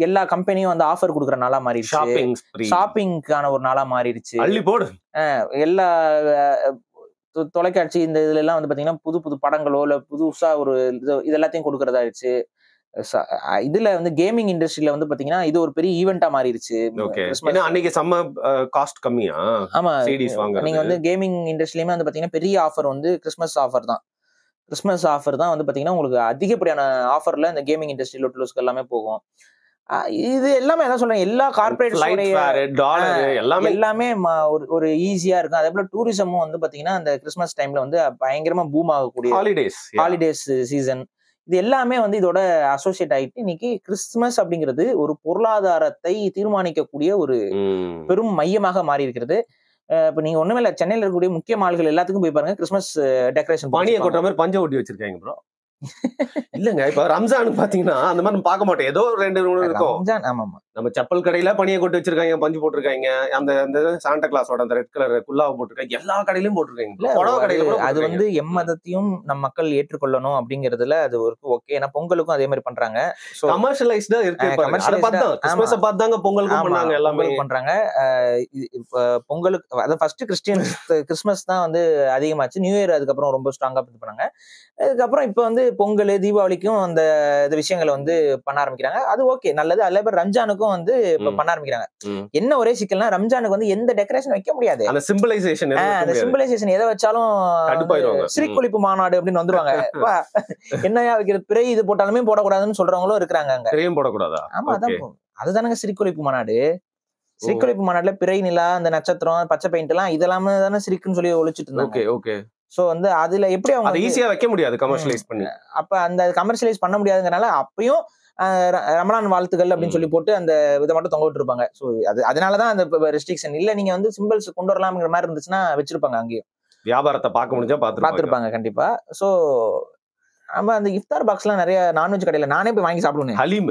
எல்லா கம்பெனியும் வந்து ஆஃபர் கொடுக்குற நாளா மாறிடுச்சு, ஷாப்பிங்கான ஒரு நாளா மாறிடுச்சு. எல்லா தொலைக்காட்சி இந்த இதுல எல்லாம் வந்து பாத்தீங்கன்னா புது புது படங்களோ இல்ல புதுசா ஒரு இது எல்லாத்தையும் கொடுக்கறதாயிடுச்சு. இதுல வந்து கேமிங் இண்டஸ்ட்ரியில வந்து பாத்தீங்கன்னா இது ஒரு பெரிய ஈவெண்டா மாறிடுச்சு.
அன்னைக்கு செம்ம காஸ்ட் கம்மியா?
ஆமா, நீங்க வந்து கேமிங் இண்டஸ்ட்ரியிலுமே வந்து பாத்தீங்கன்னா பெரிய ஆஃபர் வந்து கிறிஸ்மஸ் ஆஃபர் தான். கிறிஸ்மஸ் ஆஃபர் தான் வந்து பாத்தீங்கன்னா உங்களுக்கு அதிகப்படியான ஆஃபர்ல இந்த கேமிங் இண்டஸ்ட்ரி லோட்டலுஸ்க்கு எல்லாமே போகும். இது எல்லாமே என்ன சொல்றேன், எல்லா கார்பரேட் எல்லாமே ஒரு ஈஸியா இருக்கும். அதே போல டூரிசமும் வந்து பாத்தீங்கன்னா அந்த கிறிஸ்மஸ் டைம்ல வந்து பயங்கரமா பூம் ஆகக்கூடிய ஹாலிடேஸ் சீசன், இது எல்லாமே வந்து இதோட அசோசியேட் ஆகிட்டு இன்னைக்கு கிறிஸ்துமஸ் அப்படிங்கிறது ஒரு பொருளாதாரத்தை தீர்மானிக்கக்கூடிய ஒரு பெரும் மையமாக மாறி இருக்கிறது. இப்ப நீங்க ஒண்ணுமே இல்ல, சென்னையில இருக்கக்கூடிய முக்கிய மால்கள் எல்லாத்துக்கும் போய் பாருங்க, கிறிஸ்துமஸ் டெக்கரேஷன்
பனியை கொட்டுற மாதிரி பஞ்ச ஒட்டி வச்சிருக்காங்க ப்ரோ. இல்லங்க, இப்ப ரம்ஜான் பாத்தீங்கன்னா அந்த மாதிரி பார்க்க மாட்டோம், ஏதோ 2 இருக்கும். நம்ம செப்பல் கடையில பனியை கொண்டு வச்சிருக்காங்க, பஞ்சு போட்டிருக்காங்க, அந்த சாண்டா கிளாஸோட அந்த ரெட் கலர் குல்லாவை போட்டிருக்காங்க, எல்லா கடையிலயும் போட்டிருக்காங்க.
அது வந்து எம்மதத்தையும் நம் மக்கள் ஏற்றுக்கொள்ளணும் அப்படிங்கறதுல அது ஒரு ஓகே. ஏன்னா பொங்கலுக்கும் அதே மாதிரி பண்றாங்க.
கமர்ஷியலைஸ்டா இருக்கு, பொங்கலுக்கும் பண்ணாங்க, எல்லாமே பண்றாங்க.
பொங்கலுக்கு அதாவது ஃபர்ஸ்ட் கிறிஸ்மஸ் தான் வந்து அதிகமாச்சு, நியூ இயர் அதுக்கப்புறம் ரொம்ப ஸ்ட்ராங்கா இது பண்ணாங்க. அதுக்கப்புறம் இப்ப வந்து பொங்கல் தீபாவளிக்கும் அந்த விஷயங்களை வந்து பண்ண ஆரம்பிக்கிறாங்க. அது ஓகே, நல்லது. அதே மாதிரி ரம்ஜானுக்கும் வந்து இப்ப பண்ண ஆரம்பிக்கிறாங்க. என்ன ஒரே சிக்கல்னா, ரம்ஜானுக்கு வந்து எந்த டெக்கரேஷன் வைக்க முடியாது.
அந்த
சிம்பிளைசேஷன் எதை வச்சாலும் சிரிக்கொழிப்பு மாநாடு அப்படின்னு வந்துருவாங்க. என்னையா வைக்கிறது, பிறை இது போட்டாலுமே போடக்கூடாதுன்னு சொல்றவங்களும் இருக்கிறாங்க. அங்க
போடக்கூடாதா?
ஆமா, அதான் அதுதானங்க சிரிக்கொழிப்பு மாநாடு. சிரிக்கொழிப்பு மாநாடுல பிறை நிலா, அந்த நட்சத்திரம், பச்சை பெயிண்ட் எல்லாம் இதெல்லாமே தானே சிரிக்குன்னு சொல்லி ஒழிச்சிட்டு இருந்தாங்க. சோ வந்து அதுல எப்படி அவங்க
ஈஸியா வைக்க முடியாது கமர்ஷியலைஸ் பண்ணி.
அப்ப அந்த கமர்ஷியலைஸ் பண்ண முடியாதுங்கறனால அப்பயும் ரமலான் வாழ்த்துக்கள் அப்படின்னு சொல்லி போட்டு அந்த இதை மட்டும் தொங்க விட்டு இருப்பாங்க. சோ அதனாலதான் அந்த ரெஸ்ட்ரிக்ஷன் இல்ல. நீங்க வந்து சிம்பிள்ஸ் கொண்டு வரலாம்ங்கிற மாதிரி இருந்துச்சுன்னா வச்சிருப்பாங்க, அங்கேயும்
வியாபாரத்தை பார்க்க முடிஞ்சா பார்த்திருப்பாங்க
கண்டிப்பா. சோ நம்ம அந்த இஃப்தார் பாக்ஸ் எல்லாம் நிறைய நான்வெஜ் கடையில நானே போய் வாங்கி சாப்பிடுவேன்.
ஹலீம்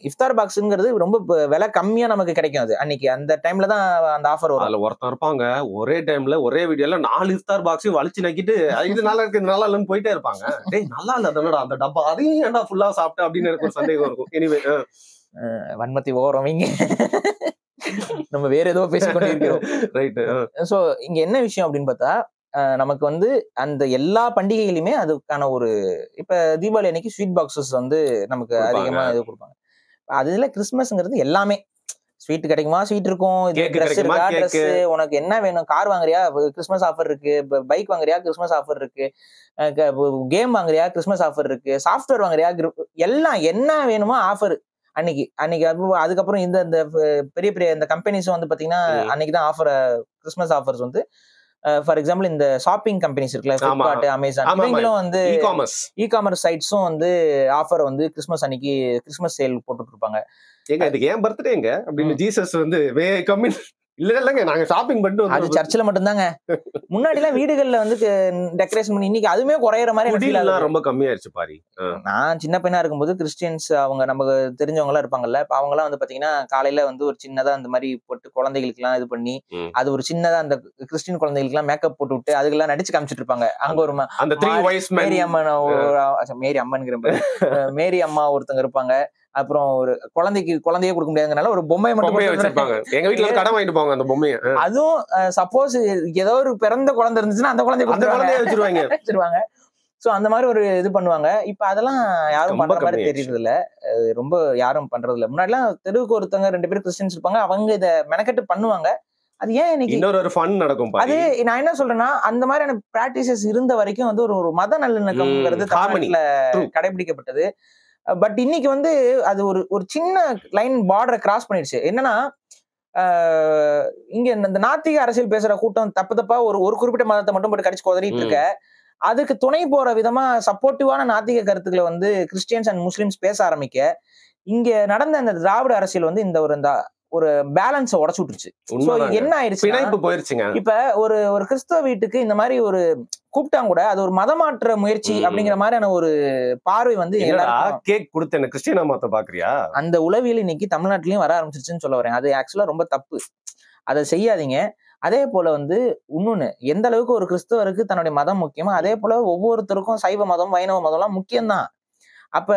இஃப்தார் பாக்ஸ்ங்கிறது ரொம்ப விலை கம்மியா நமக்கு கிடைக்கும். அது அன்னைக்கு அந்த டைம்ல தான் அந்த ஆஃபர் வரும்.
அதுல ஒருத்தர் இருப்பாங்க ஒரே டைம்ல ஒரே வீடியோல 4 இஃப்தார் பாக்ஸையும் வலிச்சு நக்கிட்டு இது நல்லா இருக்கு இது நல்லா இல்லைன்னு போயிட்டே இருப்பாங்க. டேய் நல்லா இல்ல தானடா அந்த டப்பா அதையும் ஏன்டா ஃபுல்லா சாப்பிட்டேன் அப்படின்னு எனக்கு ஒரு சந்தேகம் இருக்கும். எனிவே
வன்மத்தி ஓரவங்க நம்ம வேற ஏதோ பேசிக்கொண்டே இருக்கிறோம்.
ரைட்.
சோ இங்க என்ன விஷயம் அப்படின்னு பார்த்தா நமக்கு வந்து அந்த எல்லா பண்டிகையிலுமே அதுக்கான ஒரு இப்ப தீபாவளி அன்னைக்கு ஸ்வீட் பாக்ஸஸ் வந்து நமக்கு அதிகமா இது கொடுப்பாங்க. அதுல கிறிஸ்துமஸ்ங்கிறது எல்லாமே ஸ்வீட் கிடைக்குமா ஸ்வீட் இருக்கும், ட்ரெஸ் இருக்கா ட்ரெஸ், உனக்கு என்ன வேணும், கார் வாங்குறியா கிறிஸ்துமஸ் ஆஃபர் இருக்கு, பைக் வாங்குறியா கிறிஸ்துமஸ் ஆஃபர் இருக்கு, கேம் வாங்குறியா கிறிஸ்துமஸ் ஆஃபர் இருக்கு, சாஃப்ட்வேர் வாங்குறியா, எல்லாம் என்ன வேணுமோ ஆஃபர் அன்னைக்கு. அதுக்கப்புறம் இந்த பெரிய பெரிய இந்த கம்பெனிஸும் வந்து பாத்தீங்கன்னா அன்னைக்குதான் ஆஃபர் கிறிஸ்துமஸ் ஆஃபர்ஸ் வந்து ஃபார் எக்ஸாம்பிள் இந்த ஷாப்பிங் கம்பெனிஸ் இருக்குல்ல, ஃபிளிப்கார்ட், அமேசான், இவங்களும் வந்து இ-காமர்ஸ் சைட்ஸும் வந்து ஆஃபர் வந்து கிறிஸ்துமஸ் அன்னைக்கு கிறிஸ்துமஸ் சேல் போட்டுட்டு இருப்பாங்க.
ஏங்க இதுக்கு ஏன் பர்த்டேங்க அப்படின்னு ஜீசஸ் வந்து இல்லங்க நாங்க ஷாப்பிங் பண்ணிட்டு
அது சர்ச்சில் மட்டும்தாங்க. முன்னாடி எல்லாம் வீடுகள்ல வந்து டெக்கரேஷன் பண்ணி இன்னைக்கு அதுவுமே குறையிற மாதிரி
ரொம்ப கம்மியாயிருச்சு பாரு.
நான் சின்ன பையனா இருக்கும்போது கிறிஸ்டியன்ஸ் அவங்க நமக்கு தெரிஞ்சவங்க எல்லாம் இருப்பாங்கல்ல, அவங்க எல்லாம் வந்து பாத்தீங்கன்னா காலையில வந்து ஒரு சின்னதா அந்த மாதிரி போட்டு குழந்தைகளுக்கு எல்லாம் இது பண்ணி அது ஒரு சின்னதா அந்த கிறிஸ்டின் குழந்தைகளுக்கு எல்லாம் மேக்கப் போட்டு விட்டு அதுக்கெல்லாம் நடிச்சு காமிச்சிட்டு இருப்பாங்க. அங்க ஒரு மேரி அம்மன் மேரி அம்மா ஒருத்தங்க இருப்பாங்க. அப்புறம் ஒரு குழந்தையே கொடுக்க முடியாதுனால ஒரு பொம்மையை மட்டும்
வச்சிருப்பாங்க. எங்க வீட்டுல கடன் வாங்கிட்டு போவாங்க அந்த பொம்மையை.
அதுவும் சப்போஸ் ஏதோ ஒரு பிறந்த குழந்தை இருந்துச்சுன்னா அந்த குழந்தைய வச்சிருவாங்க. சோ அந்த மாதிரி ஒரு இது பண்ணுவாங்க. இப்ப அதெல்லாம் யாரும் பண்ற மாதிரி தெரியறது இல்ல, ரொம்ப யாரும் பண்றது இல்ல. முன்னாடி எல்லாம் தெருவுக்கு ஒருத்தங்க 2 பேரும் கிறிஸ்டியன்ஸ் இருப்பாங்க, அவங்க இதை மெனக்கெட்டு பண்ணுவாங்க. அது ஏன் இன்னைக்கு
இன்னொரு ஃபன் நடக்கும்.
அது நான் என்ன சொல்றேன்னா அந்த மாதிரியான பிராக்டிசஸ் இருந்த வரைக்கும் வந்து ஒரு மத நல்லிணக்கம்ங்கிறது தமிழ்நாட்டுல கடைபிடிக்கப்பட்டது. பட் இன்னைக்கு வந்து அது ஒரு சின்ன லைன் பார்டரை கிராஸ் பண்ணிடுச்சு. என்னன்னா இங்க இந்த நாத்திக அரசியல் பேசுற கூட்டம் தப்பா ஒரு குறிப்பிட்ட மதத்தை மட்டும் போட்டு கடிச்சு கொதறிட்டு இருக்க, அதுக்கு துணை போற விதமா சப்போர்ட்டிவான நாத்திக கருத்துக்களை வந்து கிறிஸ்டியன்ஸ் அண்ட் முஸ்லிம்ஸ் பேச ஆரம்பிக்க இங்க நடந்த அந்த திராவிட அரசியல் வந்து இந்த ஒரு பேலன்ஸ உடைச்சு விட்டுருச்சு. என்ன ஆயிடுச்சு, இப்ப ஒரு கிறிஸ்தவ வீட்டுக்கு இந்த மாதிரி ஒரு கூப்பிட்டாங்க கூட அது ஒரு மதமாற்ற முயற்சி அப்படிங்கிற மாதிரியான ஒரு பார்வை வந்து
கேக் கொடுத்து என்ன கிறிஸ்டியனா மாத்த பாக்குறியா, அந்த
உளவியல் இன்னைக்கு தமிழ்நாட்டிலயும் வர ஆரம்பிச்சிருச்சுன்னு சொல்ல வரேன். அது ஆக்சுவலா ரொம்ப தப்பு, அதை செய்யாதீங்க. அதே போல வந்து இன்னொன்னு, எந்த அளவுக்கு ஒரு கிறிஸ்தவருக்கு தன்னுடைய மதம் முக்கியமோ அதே போல ஒவ்வொருத்தருக்கும் சைவ மதம் வைணவ மதம் எல்லாம் முக்கியம்தான். அப்ப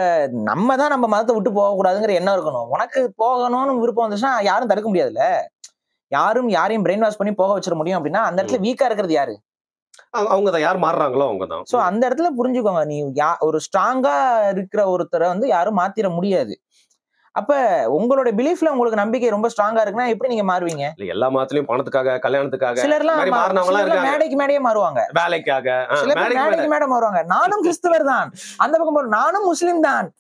நம்ம தான் நம்ம மதத்தை விட்டு போக கூடாதுங்கிற எண்ணம் இருக்கணும். உனக்கு போகணும்னு விருப்பம் வந்துச்சுன்னா யாரும் தடுக்க முடியாதுல்ல. யாரையும் பிரெயின் வாஷ் பண்ணி போக வச்சிட முடியும் அப்படின்னா அந்த இடத்துல வீக்கா இருக்கிறது யாரு?
அவங்கதான். யார் மாறுறாங்களோ அவங்கதான்.
சோ அந்த இடத்துல புரிஞ்சுக்கோங்க, நீ ஒரு ஸ்ட்ராங்கா இருக்கிற ஒருத்தரை வந்து யாரும் மாத்திர முடியாது. அப்ப உங்களுடைய பிலீஃப்ல உங்களுக்கு நம்பிக்கை ரொம்ப ஸ்ட்ராங்கா இருக்குன்னா எப்படி நீங்க மாறுவீங்க?
எல்லா மதத்திலயும் பணத்துக்காக, கல்யாணத்துக்காக,
சிலர்லாம் மேடைக்கு மேடையே மாறுவாங்க,
வேலைக்காக,
மேடைக்கு மேடை மாறுவாங்க. நானும் கிறிஸ்தவர் தான், அந்த பக்கம் நானும் முஸ்லிம் தான்.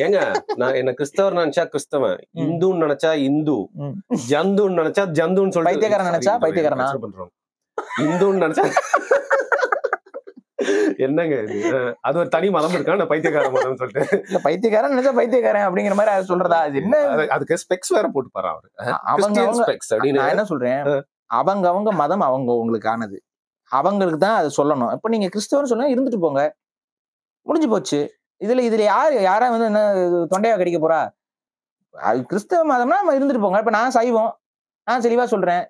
ஏங்க நான் என்ன கிறிஸ்தவர் நினைச்சா கிறிஸ்தவன், இந்துன்னு நினைச்சா இந்து, ஜந்துன்னு நினைச்சா ஜந்துன்னு சொல்லி
பைத்தியக்காரன் நினைச்சா பைத்தியக்காரனா
பண்றோம். இந்துன்னு நினைச்சா என்னங்க இது, அது ஒரு தனி மதம் இருக்கா பைத்தியக்கார மதம் சொல்லிட்டு,
இல்ல பைத்தியக்காரன் நினைச்சா பைத்தியக்காரன் அப்படிங்கிற மாதிரி அது சொல்றதா? அது என்ன,
அதுக்கு ஸ்பெக்ஸ் வேற போட்டு பாரு அவரு.
நான் என்ன சொல்றேன், அவங்க மதம் அவங்க உங்களுக்கானது, அவங்களுக்கு தான் அது சொல்லணும். இப்ப நீங்க கிறிஸ்தவன் சொன்னா இருந்துட்டு போங்க, முடிஞ்சு போச்சு. இதுல யாரா வந்து என்ன தொண்டையா கடிக்க போறா? அது கிறிஸ்தவ மதம்னா நம்ம இருந்துட்டு போங்க. இப்ப நான் சைவம், நான் தெளிவா சொல்றேன்.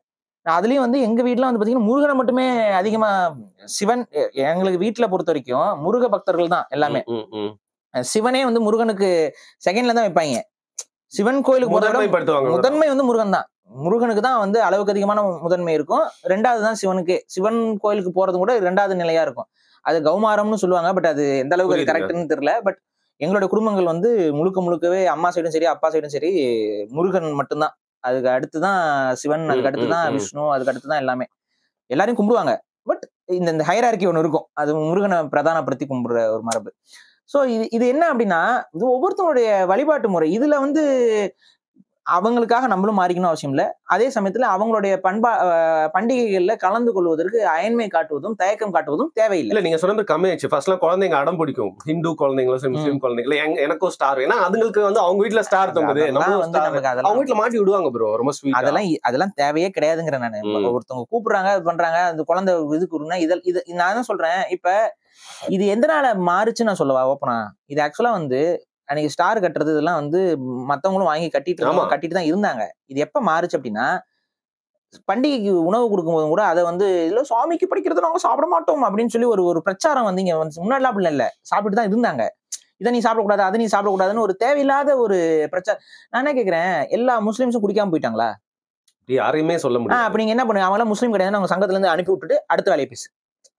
அதுலயும் வந்து எங்க வீட்டுல வந்து பாத்தீங்கன்னா முருகனை மட்டுமே அதிகமா, சிவன் எங்களுக்கு வீட்டுல பொறுத்த வரைக்கும் முருக பக்தர்கள் தான் எல்லாமே. சிவனே வந்து முருகனுக்கு செகண்ட்ல தான் வைப்பாங்க. சிவன் கோயிலுக்கு முதன்மை வந்து முருகன் தான். முருகனுக்கு தான் வந்து அளவுக்கு அதிகமான முதன்மை இருக்கும். 2வது தான் சிவனுக்கு. சிவன் கோயிலுக்கு போறது கூட 2வது நிலையா இருக்கும். அது கௌமாரம்னு சொல்லுவாங்க. பட் அது எந்த அளவுக்கு அது கரெக்ட்னு தெரியல. பட் எங்களுடைய குடும்பங்கள் வந்து முழுக்கவே அம்மா சைடும் சரி அப்பா சைடும் சரி முருகன் மட்டும்தான். அதுக்கு அடுத்துதான் சிவன், அதுக்கு அடுத்துதான் விஷ்ணு, அதுக்கு அடுத்துதான் எல்லாமே. எல்லாரையும் கும்பிடுவாங்க. பட் இந்த ஹைரார்கி ஒண்ணு இருக்கும், அது முருகனை பிரதானப்படுத்தி கும்பிடுற ஒரு மரபு. சோ இது என்ன அப்படின்னா இது ஒவ்வொருத்தருடைய வழிபாட்டு முறை. இதுல வந்து அவங்களுக்காக நம்மளும் மாறிக்கணும் அவசியம் இல்லை. அதே சமயத்துல அவங்களுடைய பண்டிகைகள்ல கலந்து கொள்வதற்கு அயன்மை காட்டுவதும் தயக்கம் காட்டுவதும் தேவையில்லை.
இல்ல நீங்க சொன்ன கம்மியாச்சு. ஃபர்ஸ்ட்லாம் குழந்தைங்க அடம் பிடிக்கும், ஹிந்து குழந்தைங்களும் முஸ்லீம் குழந்தைங்களும் எனக்கும் ஸ்டார். ஏன்னா அதுங்களுக்கு வந்து அவங்க வீட்டுல ஸ்டார் தொங்குது, அவங்க வீட்டுல மாட்டி விடுவாங்க ப்ரோ. ரொம்ப ஸ்வீட்.
அதெல்லாம் தேவையே கிடையாதுங்கிற நானு. ஒருத்தவங்க கூப்பிடுறாங்க பண்றாங்க, அந்த குழந்தை இதுக்கு இது நான் தான் சொல்றேன். இப்ப இது எதனால மாறுச்சு நான் சொல்லவா ஓப்பனா? இது ஆக்சுவலா வந்து அன்னைக்கு ஸ்டார் கட்டுறது இதெல்லாம் வந்து மத்தவங்களும் வாங்கி கட்டிட்டு தான் இருந்தாங்க. இது எப்ப மாறுச்சு அப்படின்னா, பண்டிகைக்கு உணவு கொடுக்கும்போது கூட அதை வந்து இல்ல சுவாமிக்கு படிக்கிறது நாங்க சாப்பிட மாட்டோம் அப்படின்னு சொல்லி ஒரு பிரச்சாரம் வந்து இங்க வந்து முன்னாடி அப்படி இல்ல, சாப்பிட்டு தான் இருந்தாங்க. இதை நீ சாப்பிடக்கூடாது, அதை நீ சாப்பிடக்கூடாதுன்னு ஒரு தேவையில்லாத ஒரு பிரச்சாரம். நான் என்ன கேட்கிறேன், எல்லா முஸ்லிம்ஸும் குடிக்காம போயிட்டாங்களா?
யாரையுமே சொல்ல முடியும்.
அப்ப நீங்க என்ன பண்ணுங்க, அவங்க எல்லாம் முஸ்லீம் கிடையாது, அவங்க சங்கத்துல இருந்து அனுப்பி விட்டுட்டு அடுத்த வேலையை பேசு.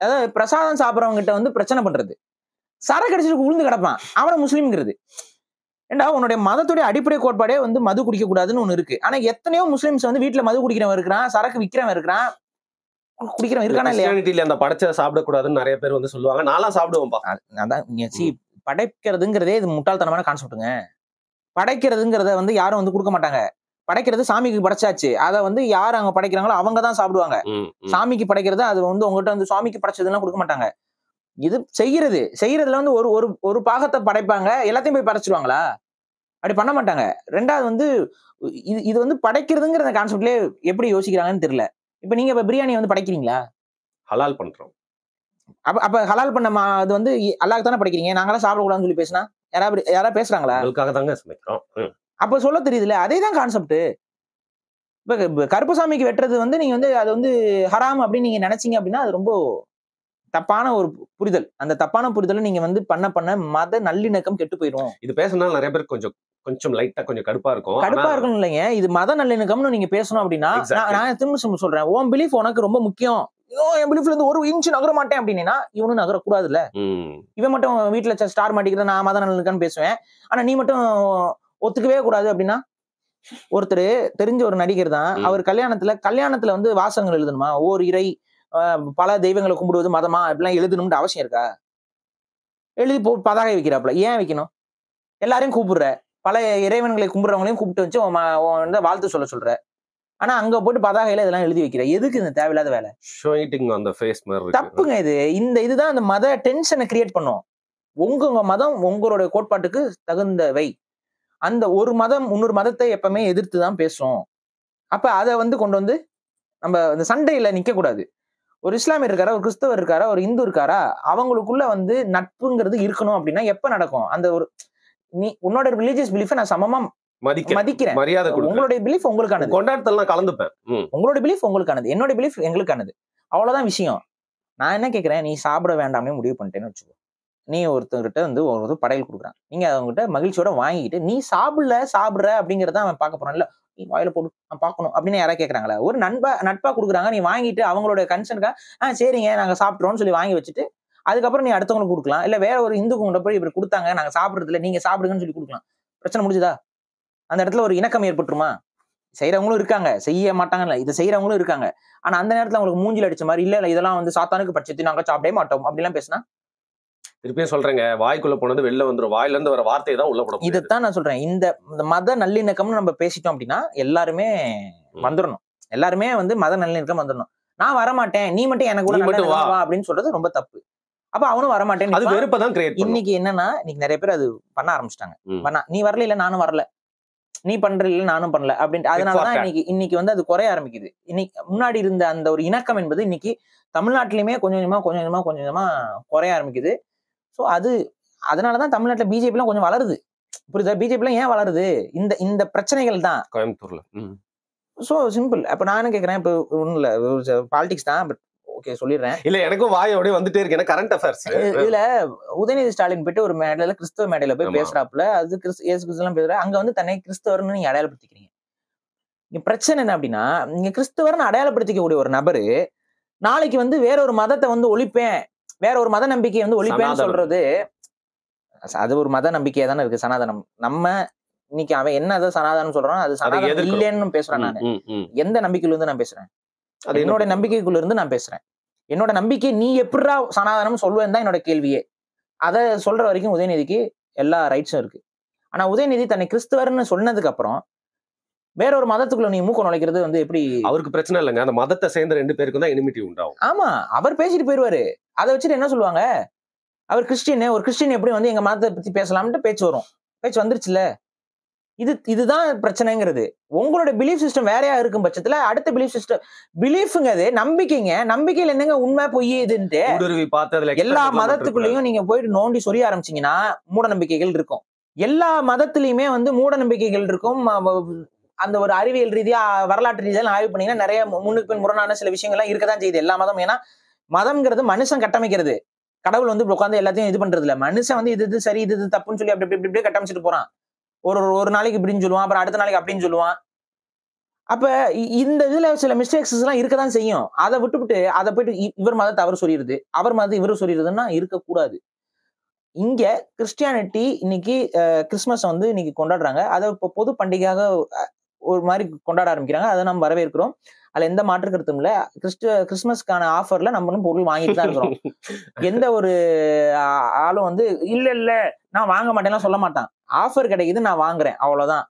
அதாவது பிரசாதம் சாப்பிடறவங்க கிட்ட வந்து பிரச்சனை பண்றது, சரக்கு அடிச்சுட்டு உளுந்து கிடப்பான் அவனை முஸ்லீம்ங்கிறது. ஏண்டா உன்னுடைய மதத்துடைய அடிப்படை கோட்பாடே வந்து மது குடிக்க கூடாதுன்னு ஒண்ணு இருக்கு. ஆனா எத்தனையோ முஸ்லிம்ஸ் வந்து வீட்டுல மது குடிக்கிறவன் இருக்கிறான், சரக்கு விக்கிறவன் இருக்கிறான், குடிக்கிறவன் இருக்கானா இல்லையா?
அந்த படைச்ச சாப்பிடக்கூடாதுன்னு நிறைய பேர் வந்து சொல்லுவாங்க. நான்லாம் சாப்பிடுவோம்பா.
அதான் படைக்கிறதுங்கிறதே இது முட்டாள்தனமான கான்செப்ட்டுங்க. படைக்கிறதுங்கிறத வந்து யாரும் வந்து கொடுக்க மாட்டாங்க. படைக்கிறது சாமிக்கு படைச்சாச்சு, அதை வந்து யார் அங்க படைக்கிறாங்களோ அவங்க தான் சாப்பிடுவாங்க. சாமிக்கு படைக்கிறது அது வந்து உங்ககிட்ட வந்து சுவாமிக்கு படைச்சதுலாம் கொடுக்க மாட்டாங்க. இது செய்யறதுல வந்து ஒரு பாகத்தை படைப்பாங்க, எல்லாத்தையும் போய் படைச்சிருவாங்களா? அப்படி பண்ண மாட்டாங்க. ரெண்டாவது வந்து இது வந்து படைக்கிறதுங்கிற கான்செப்ட்லயே எப்படி யோசிக்கிறாங்கன்னு தெரியல. இப்ப நீங்க இப்ப பிரியாணி வந்து படைக்கிறீங்களா?
ஹலால் பண்றோம்.
அப்ப ஹலால் பண்ண அது வந்து அல்லாஹ்க்கு தானே படைக்கிறீங்க. நாங்களாம் சாப்பிடக்கூடாதுன்னு சொல்லி பேசினா யாராவது பேசுறாங்களா?
அதுக்காக தாங்க சமைக்கிறோம்.
அப்ப சொல்ல தெரியுதுல்ல, அதே தான் கான்செப்ட். இப்ப கருப்பசாமிக்கு வெட்டுறது வந்து நீங்க வந்து அது வந்து ஹராம் அப்படின்னு நீங்க நினைச்சீங்க அப்படின்னா அது ரொம்ப தப்பான ஒரு புரிதல். அந்த தப்பான புரிதலை நீங்க வந்து பண்ண மத நல்லிணக்கம் கெட்டு போயிடும்.
இது பேசினாலும் நிறைய பேர் கொஞ்சம் லைட்டா கொஞ்சம் கடுப்பா இருக்கும்
இல்லைங்க. இது மத நல்லிணக்கம்னு நீங்க பேசணும் அப்படின்னா, நான் திரும்ப சொல்றேன், உன் பிலீஃப் உனக்கு ரொம்ப முக்கியம், என் பிலீஃப்ல இருந்து ஒரு இன்ச்சு நகர மாட்டேன் அப்படின்னா இவனும் நகரக்கூடாதுல்ல. இவன் மட்டும் வீட்டுல ஸ்டார் மாட்டிக்கிறத நான் மத நல்லிணக்கம்னு பேசுவேன், ஆனா நீ மட்டும் ஒத்துக்கவே கூடாது அப்படின்னா. ஒருத்தர் தெரிஞ்ச ஒரு நடிகர் தான், அவர் கல்யாணத்துல வந்து வாசகங்கள் எழுதணுமா, ஓர் இறை பல தெய்வங்களை கும்பிடுவது மதமா அப்படிலாம் எழுதணும்னு அவசியம் இருக்கா? எழுதி பதாகை வைக்கிறாப்புல. ஏன் வைக்கணும்? எல்லாரையும் கூப்பிடுற, பல இறைவன்களை கும்பிடுறவங்களையும் கூப்பிட்டு வச்சு வாழ்த்து சொல்ற. ஆனா அங்க போட்டு பதாகையில இதெல்லாம் எழுதி வைக்கிற, எதுக்கு இந்த தேவையில்லாத வேலை? தப்புங்க இது. இதுதான் அந்த மத டென்ஷனை கிரியேட் பண்ணும். உங்க மதம் உங்களுடைய கோட்பாட்டுக்கு தகுந்தவை. அந்த ஒரு மதம் இன்னொரு மதத்தை எப்பவுமே எதிர்த்து தான் பேசும். அப்ப அதை வந்து கொண்டு வந்து நம்ம இந்த சண்டையில நிக்க கூடாது. ஒரு இஸ்லாமியர் இருக்காரா, ஒரு கிறிஸ்தவர் இருக்காரா, ஒரு இந்து இருக்காரா, அவங்களுக்குள்ள வந்து நட்புங்கிறது இருக்கணும் அப்படின்னா எப்ப நடக்கும்? அந்த ஒரு உன்னோட ரிலீஜியஸ் பிலீஃபை நான் சமமா மதிக்கிறேன், மரியாதை கொடுக்கிறேன். உங்களுடைய பிலீஃப் உங்களுக்கானது,
கொண்டாட்டத்தெல்லாம் கலந்துப்பேன்.
உங்களுடைய பிலீஃப் உங்களுக்கானது, என்னோட பிலீஃப் எங்களுக்கானது. அவ்வளவுதான் விஷயம். நான் என்ன கேட்கிறேன், நீ சாப்பிட வேண்டாம்னு முடிவு பண்ணிட்டேன்னு வச்சுக்கோ. நீ ஒருத்தர்கிட்ட வந்து ஒரு படையல் கொடுக்குறான், நீங்க அவங்ககிட்ட மகிழ்ச்சியோட வாங்கிட்டு நீ சாப்பிடுற அப்படிங்கறத அவன் பார்க்க போறான். இல்ல நீ வாயில போடு நான் பார்க்கணும் அப்படின்னு யாராவது கேட்கறாங்களா? ஒரு நட்பா கொடுக்குறாங்க, நீ வாங்கிட்டு அவங்களோட கன்சர்னுக்கா சரிங்க நாங்க சாப்பிட்றோம்னு சொல்லி வாங்கி வச்சுட்டு அதுக்கப்புறம் நீ அடுத்தவங்களுக்கு கொடுக்கலாம். இல்ல வேற ஒரு இந்துக்கு கொண்டு போய் இப்படி கொடுத்தாங்க நாங்க சாப்பிடுறது இல்லை நீங்க சாப்பிடுங்கன்னு சொல்லி கொடுக்கலாம். பிரச்சனை முடிஞ்சுதா? அந்த இடத்துல ஒரு இணக்கம் ஏற்பட்டுருமா? செய்யறவங்களும் இருக்காங்க, செய்ய மாட்டாங்கல்ல, இதை செய்யறவங்களும் இருக்காங்க. ஆனா அந்த நேரத்துல அவங்களுக்கு மூஞ்சில் அடிச்ச மாதிரி இல்ல இதெல்லாம் வந்து சாத்தானுக்கு பட்சத்தை நாங்க சாப்பிடவே மாட்டோம் அப்படிலாம் பேசினா
திருப்பியும் சொல்றேங்க, வாய்க்குள்ள போனது வெளில வந்துடும். வாயில இருந்து வர வார்த்தையை தான் உள்ள போடும்.
இதைத்தான் நான் சொல்றேன். இந்த மத நல்லிணக்கம்னு நம்ம பேசிட்டோம் அப்படின்னா எல்லாருமே வந்துடணும். எல்லாருமே வந்து மத நல்லிணக்கம் வந்துடணும். நான் வரமாட்டேன், நீ மட்டும் எனக்கு கூட வா அப்படின்னு சொல்றது ரொம்ப தப்பு. அப்ப அவனும் வரமாட்டேன்.
அது வெறுப்பதான் கிரியேட் பண்ணும்.
இன்னைக்கு என்னன்னா, இன்னைக்கு நிறைய பேர் அது பண்ண ஆரம்பிச்சிட்டாங்க. நீ வரல இல்ல நானும் வரல, நீ பண்ற இல்ல நானும் பண்ணல அப்படின்ட்டு. அதனாலதான் இன்னைக்கு வந்து அது குறைய ஆரம்பிக்குது. இன்னைக்கு முன்னாடி இருந்த அந்த ஒரு இணக்கம் என்பது இன்னைக்கு தமிழ்நாட்டிலுமே கொஞ்சம் கொஞ்சமா குறைய ஆரம்பிக்குது. சோ அதனாலதான் தமிழ்நாட்டுல பிஜேபி எல்லாம் கொஞ்சம் வளருது. புரியுதா? பிஜேபி எல்லாம் ஏன் வளருது? இந்த பிரச்சனைகள் தான்.
கோயம்புத்தூர்ல
சோ சிம்பிள். அப்ப நான் என்ன கேக்குறேன், இப்ப ஒண்ணும் இல்ல, பாலிடிக்ஸ் தான். பட் ஓகே சொல்லிடுறேன்.
இல்ல எனக்கும் வாயோட வந்துட்டே இருக்கு கரண்ட் அஃபேர்ஸ்.
இதுல உதயநிதி ஸ்டாலின் போயிட்டு ஒரு மேடையில கிறிஸ்தவ மேடையில போய் பேசுறாப்புல. அது இயேசு கிறிஸ்து எல்லாம் பேசுற, அங்க வந்து தன்னை கிறிஸ்தவர்னு நீங்க அடையாளப்படுத்திக்கிறீங்க. இங்க பிரச்சனை என்ன அப்படின்னா, நீங்க கிறிஸ்தவர்னு அடையாளப்படுத்திக்கக்கூடிய ஒரு நபரு நாளைக்கு வந்து வேற ஒரு மதத்தை வந்து ஒழிப்பேன், வேற ஒரு மத நம்பிக்கையை வந்து ஒழிப்பேன்னு சொல்றது, அது ஒரு மத நம்பிக்கையா தானே இருக்கு சனாதனம். நம்ம இன்னைக்கு அவன் என்ன சனாதனம் சொல்றான், அது சனாதனம் இல்லைன்னு பேசுறேன். நான் எந்த நம்பிக்கையில இருந்து நான் பேசுறேன்? என்னோட நம்பிக்கைக்குள்ள இருந்து நான் பேசுறேன். என்னோட நம்பிக்கை நீ எப்படிடா சனாதனம் சொல்லுவேன் தான் என்னோட கேள்வியே. அதை சொல்ற வரைக்கும் உதயநிதிக்கு எல்லா ரைட்ஸும் இருக்கு. ஆனா உதயநிதி தன்னை கிறிஸ்தவர்னு சொன்னதுக்கு அப்புறம் வேற ஒரு மதத்துக்குள்ள நீ மூக்க நுழைக்கிறது வந்து எப்படி?
அவருக்கு பிரச்சனை இல்லைங்க, அந்த மதத்தை சேர்ந்த 2 பேருக்கும் தான் எனிமிட்டி உண்டாகும்.
ஆமா, அவர் பேசிட்டு போயிருவாரு. அதை வச்சுட்டு என்ன சொல்லுவாங்க, அவர் கிறிஸ்டின், ஒரு கிறிஸ்டின் எப்படி வந்து எங்க மதத்தை பத்தி பேசலாம்னு பேச்சு வரும். பேச்சு வந்துருச்சுல. இதுதான் பிரச்சனைங்கிறது. உங்களோட பிலீஃப் சிஸ்டம் வேறையா இருக்கும் பட்சத்துல அடுத்த பிலீஃப் சிஸ்டம், பிலீஃப்ங்க அது நம்பிக்கைங்க. நம்பிக்கையில என்னங்க உண்மை பொய் இதுன்ட்டு எல்லா மதத்துக்குள்ளேயும் நீங்க போயிட்டு நோண்டி சொரிய ஆரம்பிச்சீங்கன்னா மூட நம்பிக்கைகள் இருக்கும். எல்லா மதத்திலயுமே வந்து மூட நம்பிக்கைகள் இருக்கும். அந்த ஒரு அறிவியல் ரீதியா வரலாற்று ரீதியா ஆய்வு பண்ணீங்கன்னா நிறைய முன்னுக்கு பின் முரணான சில விஷயங்கள்லாம் இருக்கதான் செய்யுது எல்லா மதம். ஏன்னா மதம்ங்கிறது மனுஷன் கட்டமைக்கிறது. கடவுள் வந்து உட்காந்து எல்லாத்தையும் இது பண்றது இல்ல. மனுஷன் வந்து இது சரி இது தப்புன்னு சொல்லி அப்படி இப்படி கட்டமைச்சிட்டு போறான். ஒரு நாளைக்கு இப்படின்னு சொல்லுவான், அப்புறம் அடுத்த நாளைக்கு அப்படின்னு சொல்லுவான். அப்ப இந்த இதுல சில மிஸ்டேக்ஸ் எல்லாம் இருக்கதான் செய்யும். அதை விட்டுவிட்டு அதை போயிட்டு இவர் மதத்தை அவர் சொல்லிடுது, அவர் மதத்தை இவர் சொல்லிடுதுன்னா இருக்கக்கூடாது. இங்க கிறிஸ்டியானிட்டி இன்னைக்கு கிறிஸ்துமஸ் வந்து இன்னைக்கு கொண்டாடுறாங்க. அதை இப்போ பொது பண்டிகையாக ஒரு மாதிரி கொண்டாட ஆரம்பிக்கிறாங்க. அதை நம்ம வரவேற்கிறோம். அதுல எந்த மாற்று கருத்தும் இல்ல. கிறிஸ்துமஸ்க்கான ஆஃபர்ல நம்மளும் பொருள் வாங்கிட்டு தான் இருக்கிறோம். எந்த ஒரு ஆளும் வந்து இல்ல நான் வாங்க மாட்டேன்லாம் சொல்ல மாட்டான். ஆஃபர் கிடைக்குது நான் வாங்குறேன், அவ்வளவுதான்.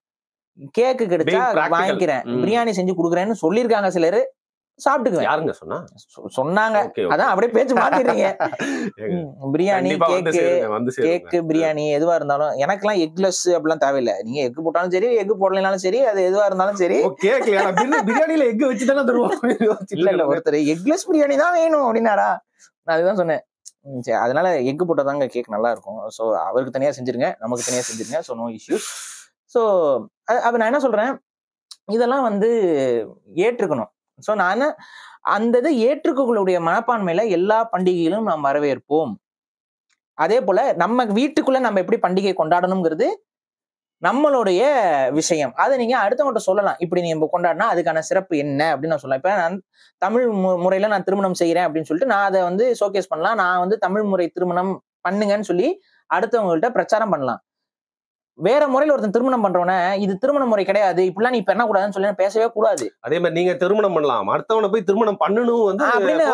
கேக்கு கிடைச்சா வாங்கிக்கிறேன், பிரியாணி செஞ்சு கொடுக்குறேன்னு சொல்லியிருக்காங்க சிலரு. சாப்பிட்டுக்குவேன்.
யாருங்க
சொன்னாங்க? அதான் அப்படியே பேச்சு மாத்திடுறீங்க. பிரியாணி, கேக்கு, பிரியாணி எதுவா இருந்தாலும் எனக்கெல்லாம் எக்லெஸ் அப்படிலாம் தேவையில்லை. நீங்க எக் போட்டாலும் சரி, எக் போடலனாலும் சரி, அது எதுவா இருந்தாலும் சரி.
பிரியாணியில எக் வச்சுதானே தருவோம்.
இல்ல ஒருத்தர் எக்லெஸ் பிரியாணி தான் வேணும் அப்படின்னாரா, நான் அதுதான் சொன்னேன். சரி, அதனால எக் போட்டதாங்க கேக் நல்லா இருக்கும். ஸோ அவருக்கு தனியா செஞ்சிருங்க, நமக்கு தனியா செஞ்சிருங்க. So no issues. ஸோ அப்ப நான் என்ன சொல்றேன், இதெல்லாம் வந்து ஏற்றுக்கணும். ஸோ நான் அந்த இதை ஏற்றுக்கொள்ளக்கூடிய மனப்பான்மையில எல்லா பண்டிகைகளும் நாம் வரவேற்போம். அதே போல நம்ம வீட்டுக்குள்ள நம்ம எப்படி பண்டிகை கொண்டாடணுங்கிறது நம்மளுடைய விஷயம். அதை நீங்க அடுத்தவங்கிட்ட சொல்லலாம். இப்படி நீங்க கொண்டாடினா அதுக்கான சிறப்பு என்ன அப்படின்னு நான் சொல்லலாம். இப்ப நான் தமிழ் முறையில நான் திருமணம் செய்யறேன் அப்படின்னு சொல்லிட்டு நான் அதை வந்து ஷோகேஸ் பண்ணலாம். நான் வந்து தமிழ் முறை திருமணம் பண்ணுங்கன்னு சொல்லி அடுத்தவங்கள்ட்ட பிரச்சாரம் பண்ணலாம். வேற முறையில ஒருத்தன் திருமணம் பண்றவன இது திருமண முறை கிடையாது, இப்படிலாம் நீ பண்ண கூடாதுன்னு சொல்லி பேசவே கூடாது.
அதே மாதிரி நீங்க திருமணம் பண்ணலாம், அடுத்தவனை போய் திருமணம் பண்ணணும் வந்து அப்படின்னு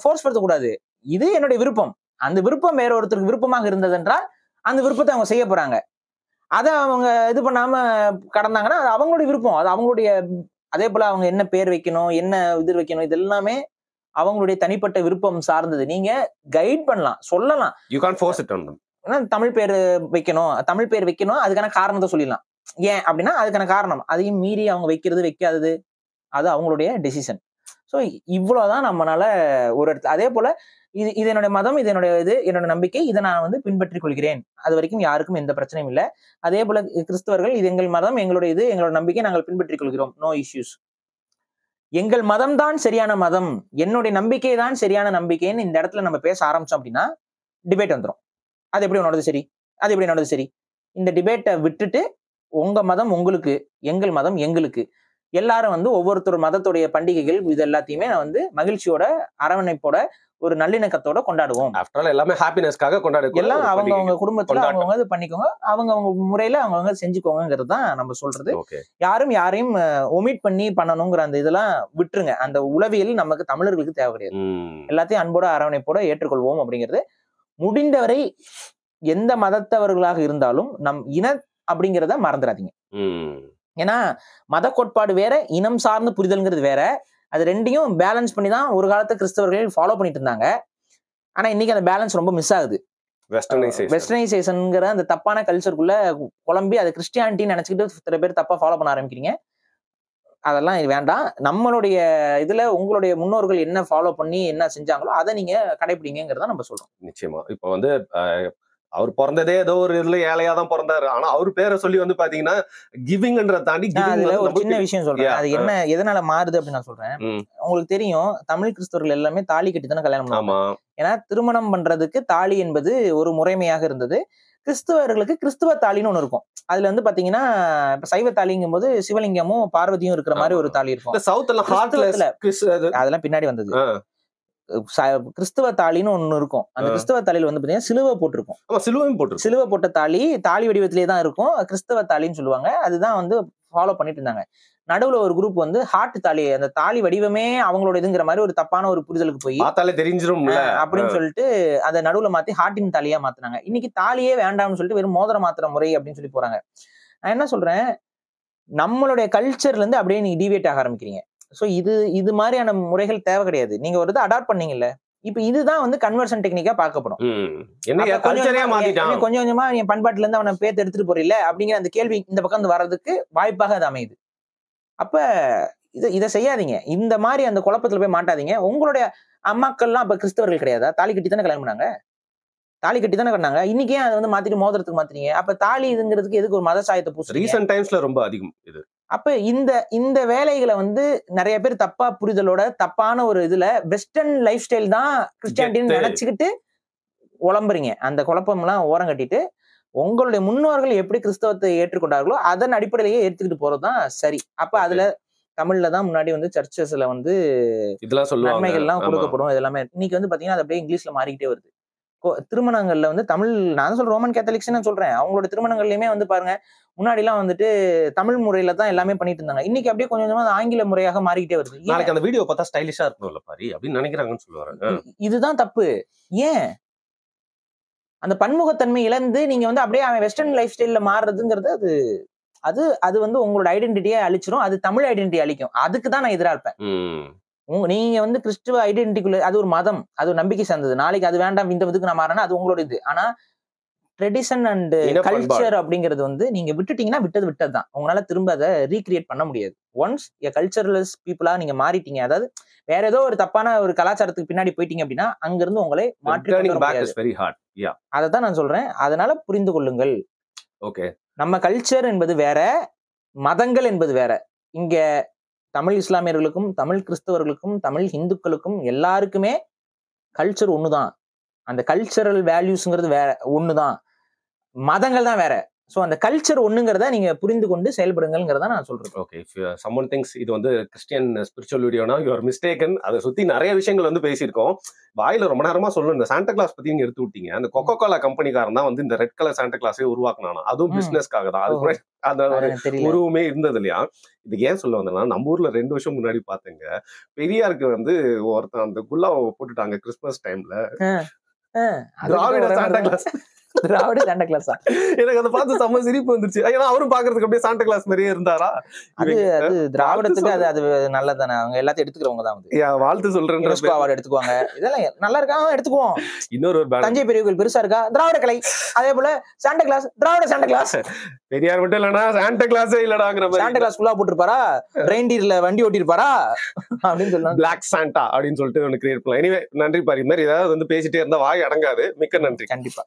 ஃபோர்ஸ் படுத்த கூடாது. இது என்னுடைய விருப்பம். அந்த விருப்பம் வேற ஒருத்தருக்கு விருப்பமாக இருந்தது என்றால் அந்த விருப்பத்தை அவங்க செய்ய போறாங்க. அதை அவங்க இது பண்ணாம கடந்தாங்கன்னா அது அவங்களுடைய விருப்பம், அது அவங்களுடைய. அதே போல அவங்க என்ன பேர் வைக்கணும், என்ன இது வைக்கணும், இது எல்லாமே அவங்களுடைய தனிப்பட்ட விருப்பம் சார்ந்தது. நீங்க கைட் பண்ணலாம், சொல்லலாம்.
You can't force it on them.
Tamil பேர் வைக்கணும், தமிழ் பேர் வைக்கணும், அதுக்கான காரணத்தை சொல்லிடலாம். ஏன் அப்படின்னா அதுக்கான காரணம். அதையும் மீறி அவங்க வைக்கிறது வைக்காதது அது அவங்களுடைய டெசிஷன். ஸோ இவ்வளவுதான் நம்மளால ஒரு இடத்துல. அதே போல இது என்னுடைய மதம், இது என்னோட நம்பிக்கை, இதை நான் வந்து பின்பற்றிக் கொள்கிறேன். அது வரைக்கும் யாருக்கும் எந்த பிரச்சனையும் இல்லை. அதே போல கிறிஸ்தவர்கள் இது எங்கள் மதம், எங்களோட நம்பிக்கை, நாங்கள் பின்பற்றிக் கொள்கிறோம், நோ இஷ்யூஸ். எங்கள் மதம் தான் சரியான மதம், என்னுடைய நம்பிக்கை தான் சரியான நம்பிக்கைன்னு இந்த இடத்துல நம்ம பேச ஆரம்பிச்சோம் அப்படின்னா டிபேட் வந்துடும். அது எப்படி உன்னோடது சரி, அது எப்படி என்னோடது சரி. இந்த டிபேட்டை விட்டுட்டு உங்க மதம் உங்களுக்கு, எங்கள் மதம் எங்களுக்கு, எல்லாரும் வந்து ஒவ்வொருத்தர் மதத்துடைய பண்டிகைகள் இது எல்லாத்தையுமே நான் வந்து மகிழ்ச்சியோட அரவணைப்போட ஒரு நல்லிணக்கத்தோட கொண்டாடுவோம்.
ஆஃப்டர் ஆல் எல்லாமே ஹாப்பினஸ்க்காக கொண்டாடுவோம்.
எல்லாம் அவங்க குடும்பத்துல அவங்க இது பண்ணிக்கோங்க, அவங்க முறையில அவங்க செஞ்சுக்கோங்கிறது தான் நம்ம சொல்றது. யாரையும் ஒமிட் பண்ணி பண்ணணுங்கிற அந்த இதெல்லாம் விட்டுருங்க. அந்த உளவியல் நமக்கு தமிழர்களுக்கு தேவை கிடையாது. எல்லாத்தையும் அன்போட அரவணைப்போட ஏற்றுக்கொள்வோம் அப்படிங்கிறது. முடிந்தவரை எந்த மதத்தவர்களாக இருந்தாலும் நம் இன அப்படிங்கிறத மறந்துடாதீங்க. ஏன்னா மத கோட்பாடு வேற, இனம் சார்ந்த புரிதல்ங்கிறது வேற. அது ரெண்டையும் பேலன்ஸ் பண்ணி தான் ஒரு காலத்து கிறிஸ்தவர்கள் ஃபாலோ பண்ணிட்டு இருந்தாங்க. ஆனா இன்னைக்கு அந்த பேலன்ஸ் ரொம்ப மிஸ் ஆகுது. வெஸ்டர்னைசேஷன்ங்கிற அந்த தப்பான கல்ச்சருக்குள்ள குழம்பி அதை கிறிஸ்டியானிட்டின்னு நினைச்சுக்கிட்டு சில பேர் தப்பா ஃபாலோ பண்ண ஆரம்பிக்கிறீங்க. அதெல்லாம் வேண்டாம். நம்மளுடைய இதுல உங்களுடைய முன்னோர்கள் என்ன ஃபாலோ பண்ணி என்ன செஞ்சாங்களோ அதை நீங்க கடைபிடிங்கிறத நம்ம சொல்றோம்.
நிச்சயமா. இப்ப வந்து அவர் பிறந்ததே ஏதோ ஒரு இதுல ஏழையா தான் பிறந்தாரு. ஆனா அவர் பேரை சொல்லி வந்து பாத்தீங்கன்னா கிவிங்ன்ற தாண்டி
ஒரு சின்ன விஷயம் சொல்றேன். அது என்ன எதனால மாறுது அப்படின்னு நான் சொல்றேன். உங்களுக்கு தெரியும், தமிழ் கிறிஸ்தவர்கள் எல்லாமே தாலி கட்டி தானே கல்யாணம் பண்ணுவாங்க. ஏன்னா திருமணம் பண்றதுக்கு தாலி என்பது ஒரு முறைமையாக இருந்தது. கிறிஸ்தவர்களுக்கு கிறிஸ்துவ தாலின்னு ஒண்ணு இருக்கும். அதுல வந்து பாத்தீங்கன்னா இப்ப சைவ தாலிங்கும் போது சிவலிங்கமும் பார்வதியும் இருக்கிற மாதிரி ஒரு தாலி இருக்கும். அதெல்லாம் பின்னாடி வந்தது. கிறிஸ்துவ தாலின்னு ஒண்ணு இருக்கும். அந்த கிறிஸ்தவ தாலியில வந்து பாத்தீங்கன்னா சிலுவை போட்டிருக்கும். சிலுவை போட்ட தாலி வடிவத்திலே தான் இருக்கும். கிறிஸ்தவ தாலின்னு சொல்லுவாங்க. அதுதான் வந்து ஃபாலோ பண்ணிட்டு இருந்தாங்க. நடுவுல ஒரு குரூப் வந்து ஹார்ட் தாலி, அந்த தாலி வடிவமே அவங்களோட இதுங்கிற மாதிரி ஒரு தப்பான ஒரு புரிதலுக்கு போய்
தெரிஞ்சிரும்
அப்படின்னு சொல்லிட்டு அதை நடுவுல மாத்தி ஹார்ட்டின் தாலியா மாத்தினாங்க. இன்னைக்கு தாலியே வேண்டாம்னு சொல்லிட்டு வெறும் மோதிரம் மாத்திர முறை அப்படின்னு சொல்லி போறாங்க. நான் என்ன சொல்றேன், நம்மளுடைய கல்ச்சர்ல இருந்து அப்படியே நீங்க டிவியேட் ஆக ஆரம்பிக்கிறீங்க. ஸோ இது மாதிரியான முறைகள் தேவை கிடையாது. நீங்க ஒரு இதை அடாப்ட் பண்ணீங்கல்ல, இப்ப இதுதான் வந்து கன்வர்ஷன் டெக்னிக்கா பார்க்கப்படும். கொஞ்சம் கொஞ்சமா நீ பண்பாட்டுல இருந்து அவனை பேத்து எடுத்துட்டு போறீல்ல அப்படிங்கிற அந்த கேள்வி இந்த பக்கம் வந்து வர்றதுக்கு வாய்ப்பாக அது அமையுது. அப்ப இதை செய்யாதீங்க. இந்த மாதிரி அந்த குழப்பத்துல போய் மாட்டாதீங்க. உங்களுடைய அம்மாக்கள்லாம் அப்ப கிறிஸ்தவர்கள் கிடையாதா? தாலி கட்டி தானே கல்யாணம் பண்ணாங்க, தாலி கட்டி தானே பண்ணாங்க. இன்னைக்கே அதை வந்து மாத்திட்டு மோதிரத்துக்கு மாத்துறீங்க. அப்ப தாலி இதுங்கிறதுக்கு எதுக்கு ஒரு மத சாயத்தை பூசுறீங்க?
ரீசன்ட் டைம்ஸ்ல ரொம்ப அதிகம் இது.
அப்ப இந்த வேலைகளை வந்து நிறைய பேர் தப்பா புரிதலோட தப்பான ஒரு இதுல வெஸ்டர்ன் லைஃப் ஸ்டைல் தான் கிறிஸ்டியானிட்டின்னு நினைச்சுக்கிட்டு உழம்புறீங்க. அந்த குழப்பம் எல்லாம் ஓரம் கட்டிட்டு உங்களுடைய முன்னோர்கள் எப்படி கிறிஸ்தவத்தை ஏற்றுக்கொண்டார்களோ அதன் அடிப்படையிலேயே ஏற்றுக்கிட்டு போறதுதான் சரி. அப்ப அதுல தமிழ்ல தான் முன்னாடி வந்து சர்ச்சஸ்ல வந்து இதெல்லாம் நன்மைகள் எல்லாம் கொடுக்கப்படும். இதெல்லாமே இன்னைக்கு வந்து பாத்தீங்கன்னா அது அப்படியே இங்கிலீஷ்ல மாறிக்கிட்டே வருது. திருமணங்கள்ல வந்து தமிழ், நான் சொல்றேன் ரோமன் கேத்தலிக்ஸ் சொல்றேன், அவங்களோட திருமணங்கள்லயுமே வந்து பாருங்க முன்னாடி எல்லாம் வந்துட்டு தமிழ் முறையில தான் எல்லாமே பண்ணிட்டு இருந்தாங்க. இன்னைக்கு அப்படியே கொஞ்சம் கொஞ்சமா ஆங்கில முறையாக மாறிக்கிட்டே வருது.
நாளைக்கு அந்த வீடியோ பார்த்தா ஸ்டைலிஷா இருக்கணும்ல பாரி அப்படின்னு நினைக்கிறாங்கன்னு சொல்லுவாங்க.
இதுதான் தப்பு. ஏன் அந்த பன்முகத்தன்மை இழந்து நீங்க வந்து அப்படியே அவன் வெஸ்டர்ன் லைஃப் ஸ்டைல்ல மாறுறதுங்கிறது அது வந்து உங்களோட ஐடென்டிட்டியை அழிச்சிரும். அது தமிழ் ஐடென்டிட்டி அழிக்கும். அதுக்கு தான் நான் எதிரா இருப்பேன். நீங்க வந்து கிறிஸ்துவ ஐடென்டிட்டிக்குள்ள அது ஒரு மதம், அது ஒரு நம்பிக்கை சார்ந்தது. நாளைக்கு அது வேண்டாம் இந்த இதுக்கு நான் மாறேன்னா அது உங்களோட இது. ஆனா ட்ரெடிஷன் அண்ட் கல்ச்சர் அப்படிங்கிறது வந்து நீங்க விட்டுட்டீங்கன்னா விட்டதுதான். உங்களால திரும்ப அதை ரீக்ரியேட் பண்ண முடியாது. ஒன்ஸ் கல்ச்சரலஸ் பீப்புளா நீங்க மாறிட்டீங்க, அதாவது வேற ஏதோ ஒரு தப்பான ஒரு கலாச்சாரத்துக்கு பின்னாடி போயிட்டீங்க அப்படின்னா அங்கிருந்து உங்களை மாற்றி அதைத்தான் நான் சொல்றேன். அதனால புரிந்து கொள்ளுங்கள்.
ஓகே,
நம்ம கல்ச்சர் என்பது வேற, மதங்கள் என்பது வேற. இங்க தமிழ் இஸ்லாமியர்களுக்கும் தமிழ் கிறிஸ்தவர்களுக்கும் தமிழ் இந்துக்களுக்கும் எல்லாருக்குமே கல்ச்சர் ஒண்ணுதான். அந்த கல்ச்சரல் வேல்யூஸ்ங்கிறது வேற ஒண்ணுதான், மதங்கள் தான் வேற. சோ அந்த கல்ச்சர் ஒண்ணுங்கிறத நீங்க புரிந்து கொண்டு செயல்படுங்கிறத நான் சொல்றேன்.
ஓகே, someone thinks இது வந்து கிறிஸ்டியன் ஸ்பிரிச்சுவல் வீடியோனா யூ ஆர் மிஸ்டேக்கன். அதை சுத்தி நிறைய விஷயங்கள் வந்து பேசியிருக்கோம். வாயில ரொம்ப நேரமா சொல்லணும். இந்த சாண்டா கிளாஸ் பத்தி நீங்க எடுத்து விட்டீங்க. அந்த கொக்கோ கோலா கம்பெனிக்காரன் தான் வந்து இந்த ரெட் கலர் சாண்டா கிளாஸே உருவாக்குனானா. அதுவும் பிசினஸ்க்காக தான். அது கூட அந்த உருவமே இருந்தது இல்லையா? இது ஏன் சொல்ல வந்தேன்னா, நம்ம ஊர்ல 2 வருஷம் முன்னாடி பாத்தீங்க, பெரியாருக்கு வந்து ஒருத்தன் அந்த குல்லாவை போட்டுட்டாங்க கிறிஸ்துமஸ் டைம்ல. திராவிட சாண்டா கிளாஸ்,
திராவிட சாண்டா கிளாஸா?
எனக்கு அதை பார்த்து செம்ம சிரிப்பு வந்துருச்சு. ஏன்னா அவரும் பாக்குறதுக்கு அப்படியே சாண்டா கிளாஸ் மாதிரியே இருந்தாரா?
அது திராவிடத்துக்கு அது நல்லதானே. அவங்க எல்லாத்தையும் எடுத்துக்கிறவங்க தான் வந்து
வாழ்த்து சொல்றேன்.
அவார்டு எடுத்துக்குவாங்க. இதெல்லாம் நல்லா இருக்கா எடுத்துக்குவோம்.
இன்னொரு
தஞ்சை பெரிய கோயில் பெருசா இருக்கா, திராவிட கலை. அதே போல சாண்டா கிளாஸ், திராவிட சாண்டா கிளாஸ்.
பெரியார் மட்டும் இல்லனா சாண்டா கிளாஸே இல்லடாங்கிற மாதிரி.
சாண்டா கிளாஸ் ஃபுல்லா போட்டுருப்பாரா, ரெயின்டியர்ல வண்டி ஓட்டிருப்பாரா அப்படின்னு சொல்லலாம்.
பிளாக் சாண்டா அப்படின்னு சொல்லிட்டு ஒன்னு கிரியேட் பண்ணலாம். எனிவே, நன்றி பாரி. மாதிரி ஏதாவது வந்து பேசிட்டே இருந்தா வாய் அடங்காது. மிக்க நன்றி.
கண்டிப்பா.